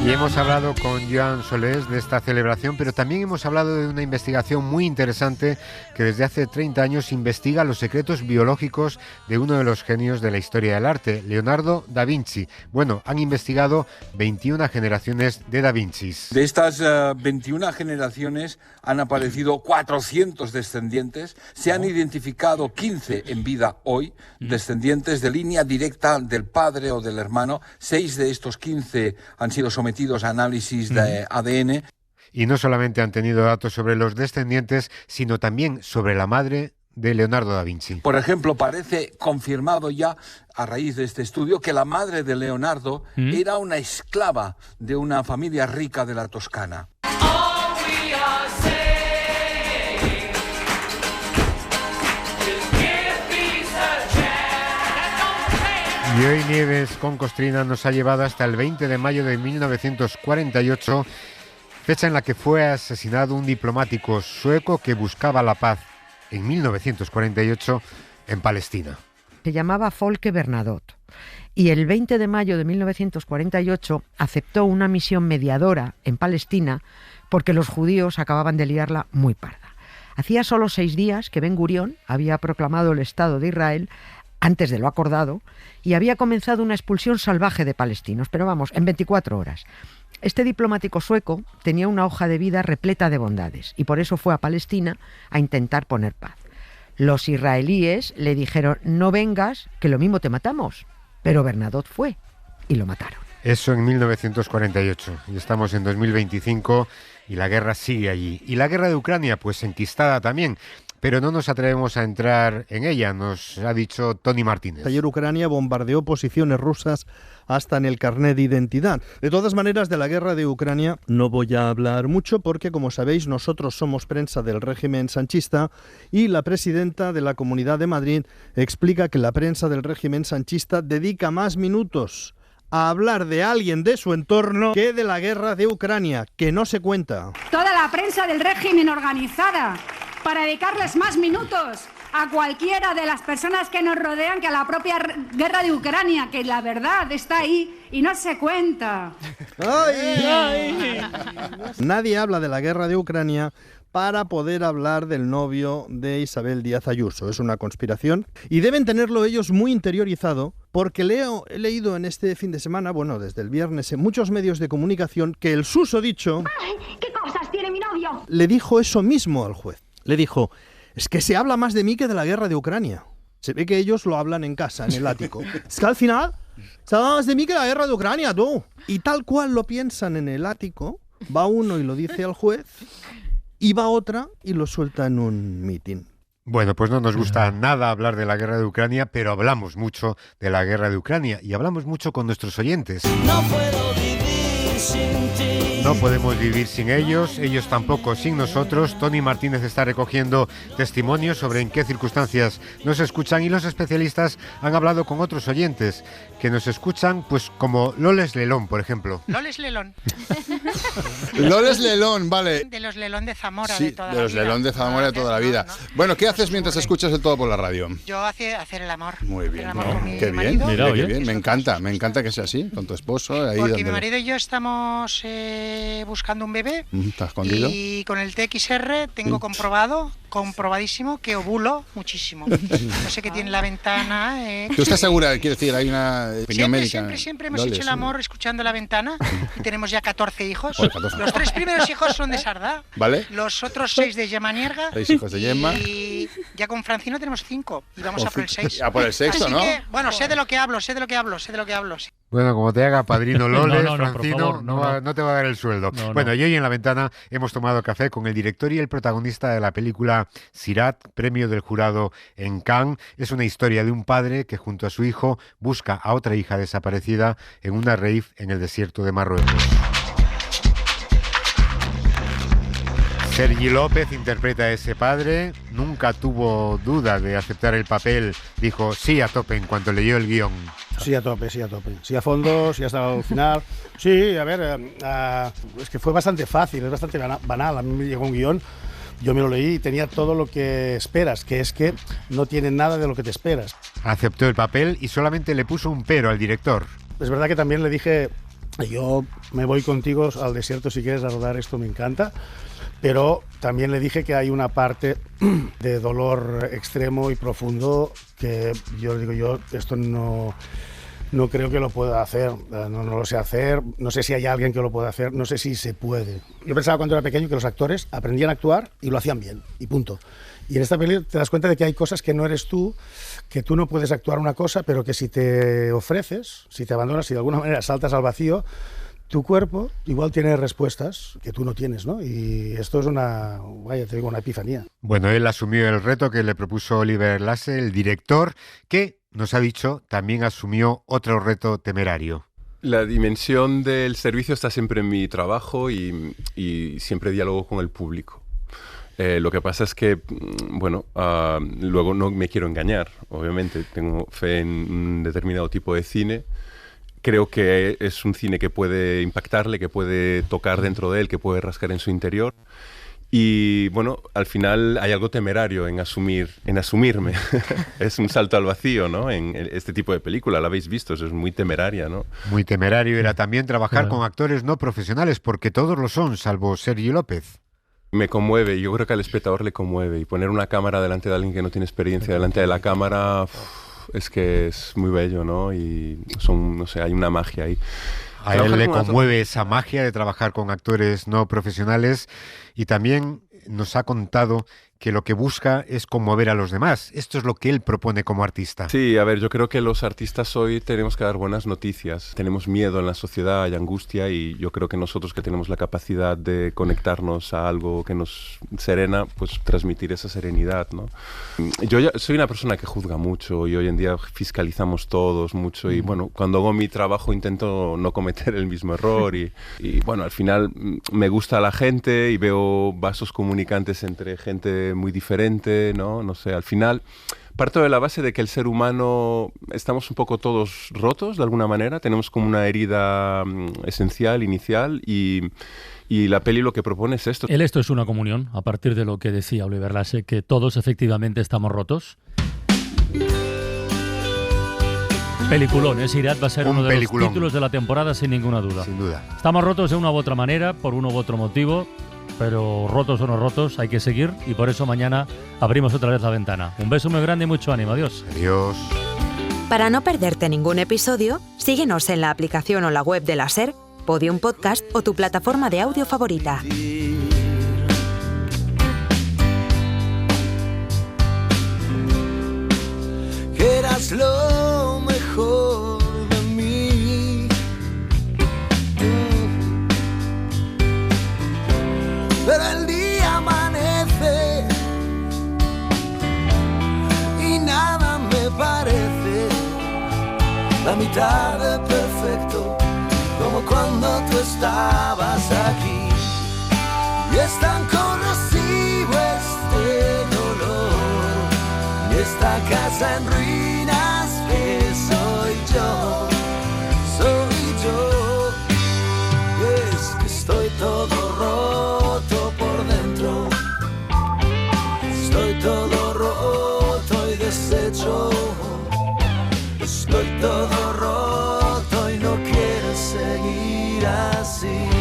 Y hemos hablado con Joan Solés de esta celebración, pero también hemos hablado de una investigación muy interesante que desde hace 30 años investiga los secretos biológicos de uno de los genios de la historia del arte, Leonardo da Vinci. Bueno, han investigado 21 generaciones de da Vincis. De estas 21 generaciones han aparecido 400 descendientes, se han identificado 15 en vida hoy, descendientes de línea directa del padre o del hermano. 6 de estos 15 han sido sometidos a análisis de ADN. Y no solamente han tenido datos sobre los descendientes, sino también sobre la madre de Leonardo da Vinci. Por ejemplo, parece confirmado ya a raíz de este estudio que la madre de Leonardo era una esclava de una familia rica de la Toscana. Y hoy Nieves con Costrina nos ha llevado hasta el 20 de mayo de 1948, fecha en la que fue asesinado un diplomático sueco que buscaba la paz en 1948 en Palestina. Se llamaba Folke Bernadotte y el 20 de mayo de 1948 aceptó una misión mediadora en Palestina porque los judíos acababan de liarla muy parda. Hacía solo 6 días que Ben Gurión había proclamado el Estado de Israel antes de lo acordado, y había comenzado una expulsión salvaje de palestinos, pero vamos, en 24 horas. Este diplomático sueco tenía una hoja de vida repleta de bondades, y por eso fue a Palestina a intentar poner paz. Los israelíes le dijeron, no vengas, que lo mismo te matamos, pero Bernadotte fue, y lo mataron. Eso en 1948, y estamos en 2025, y la guerra sigue allí. Y la guerra de Ucrania, pues enquistada también. Pero no nos atrevemos a entrar en ella, nos ha dicho Tony Martínez. Ayer Ucrania bombardeó posiciones rusas hasta en el carnet de identidad. De todas maneras, de la guerra de Ucrania no voy a hablar mucho porque, como sabéis, nosotros somos prensa del régimen sanchista y la presidenta de la Comunidad de Madrid explica que la prensa del régimen sanchista dedica más minutos a hablar de alguien de su entorno que de la guerra de Ucrania, que no se cuenta. Toda la prensa del régimen organizada para dedicarles más minutos a cualquiera de las personas que nos rodean que a la propia guerra de Ucrania, que la verdad está ahí y no se cuenta. ¡Ay! Nadie habla de la guerra de Ucrania para poder hablar del novio de Isabel Díaz Ayuso. Es una conspiración y deben tenerlo ellos muy interiorizado porque he leído en este fin de semana, bueno, desde el viernes, en muchos medios de comunicación que el susodicho... ¡Ay, qué cosas tiene mi novio! Le dijo eso mismo al juez. Le dijo, es que se habla más de mí que de la guerra de Ucrania. Se ve que ellos lo hablan en casa, en el ático. Es que al final se habla más de mí que de la guerra de Ucrania, tú. Y tal cual lo piensan en el ático, va uno y lo dice al juez... y va otra y lo suelta en un mitin. Bueno, pues no nos gusta nada hablar de la guerra de Ucrania, pero hablamos mucho de la guerra de Ucrania y hablamos mucho con nuestros oyentes. No puedo vivir sin ti. No podemos vivir sin ellos, ellos tampoco sin nosotros. Tony Martínez está recogiendo testimonios sobre en qué circunstancias nos escuchan y los especialistas han hablado con otros oyentes que nos escuchan, pues como Loles Lelón, por ejemplo. Loles Lelón. Loles Lelón, vale. De los Lelón de Zamora, sí, de toda la vida. De los Lelón de Zamora de toda la vida. Bueno, ¿qué haces mientras escuchas el Todo por la Radio? Yo hacer el amor. Muy bien, amor ¿no? con mi Qué bien, marido. mira, qué bien. Me encanta que sea así, con tu esposo. Ahí porque mi marido y yo estamos buscando un bebé. ¿Está escondido? Y con el TXR tengo comprobadísimo que ovulo muchísimo. No sé qué tiene la ventana. ¿Tú estás segura? Quiero decir, hay una opinión médica. Siempre hemos hecho el amor escuchando la ventana y tenemos ya 14 hijos. Joder, 14. Los 3 primeros hijos son de Sardá. ¿Vale? Los otros 6 de Gemma Nierga. 6 hijos de Gemma. Y ya con Francino tenemos 5. Y vamos a por el 6. A por el sexto, así ¿no? Que, bueno, sé de lo que hablo. Sí. Bueno, como te haga padrino Loles, Francino, por favor, no te va a dar el sueldo. Bueno, y hoy en La Ventana hemos tomado café con el director y el protagonista de la película Sirat, premio del jurado en Cannes. Es una historia de un padre que junto a su hijo busca a otra hija desaparecida en una rave en el desierto de Marruecos. Sergi López interpreta a ese padre, nunca tuvo duda de aceptar el papel, dijo sí a tope en cuanto leyó el guión. Sí a tope, sí a fondo, sí hasta el final. Sí, a ver, es que fue bastante fácil, es bastante banal. A mí me llegó un guión, yo me lo leí y tenía todo lo que esperas, que es que no tiene nada de lo que te esperas. Aceptó el papel y solamente le puso un pero al director. Es verdad que también le dije, yo me voy contigo al desierto si quieres a rodar esto, me encanta. Pero también le dije que hay una parte de dolor extremo y profundo que yo digo, esto no creo que lo pueda hacer, no lo sé hacer, no sé si hay alguien que lo pueda hacer, no sé si se puede. Yo pensaba cuando era pequeño que los actores aprendían a actuar y lo hacían bien, y punto. Y en esta película te das cuenta de que hay cosas que no eres tú, que tú no puedes actuar una cosa, pero que si te ofreces, si te abandonas, si de alguna manera saltas al vacío, tu cuerpo igual tiene respuestas que tú no tienes, ¿no? Y esto es una epifanía. Bueno, él asumió el reto que le propuso Oliver Lasse, el director, que, nos ha dicho, también asumió otro reto temerario. La dimensión del servicio está siempre en mi trabajo y siempre diálogo con el público. Lo que pasa es que, luego no me quiero engañar, obviamente. Tengo fe en un determinado tipo de cine. Creo que es un cine que puede impactarle, que puede tocar dentro de él, que puede rascar en su interior. Y bueno, al final hay algo temerario en asumirme. Es un salto al vacío, ¿no? En este tipo de película, la habéis visto, eso es muy temeraria, ¿no? Muy temerario era también trabajar con actores no profesionales, porque todos lo son, salvo Sergi López. Me conmueve, yo creo que al espectador le conmueve. Y poner una cámara delante de alguien que no tiene experiencia delante de la cámara... es que es muy bello, ¿no? Y hay una magia ahí. A él le conmueve esa magia de trabajar con actores no profesionales y también nos ha contado que lo que busca es conmover a los demás. Esto es lo que él propone como artista. Sí, a ver, yo creo que los artistas hoy tenemos que dar buenas noticias. Tenemos miedo en la sociedad, hay angustia, y yo creo que nosotros que tenemos la capacidad de conectarnos a algo que nos serena, pues transmitir esa serenidad, ¿no? Yo soy una persona que juzga mucho y hoy en día fiscalizamos todos mucho y bueno, cuando hago mi trabajo intento no cometer el mismo error y bueno, al final me gusta la gente y veo vasos comunicantes entre gente muy diferente, ¿no? No sé, al final parto de la base de que el ser humano estamos un poco todos rotos de alguna manera, tenemos como una herida esencial, inicial y la peli lo que propone es esto. Esto es una comunión, a partir de lo que decía Oliver Lasse, que todos efectivamente estamos rotos. Peliculón, Sirat va a ser uno de los títulos de la temporada sin ninguna duda. Sin duda. Estamos rotos de una u otra manera, por uno u otro motivo, pero rotos o no rotos, hay que seguir y por eso mañana abrimos otra vez la ventana. Un beso muy grande y mucho ánimo. Adiós. Adiós. Para no perderte ningún episodio, síguenos en la aplicación o la web de la SER, Podium Podcast o tu plataforma de audio favorita. Que eras lo mejor de mí. Pero el día amanece y nada me parece la mitad de perfecto, como cuando tú estabas aquí. Y es tan corrosivo este dolor y esta casa en ruinas que soy yo. Y es que estoy todo roto por dentro, estoy todo roto y deshecho, estoy todo roto y no quiero seguir así.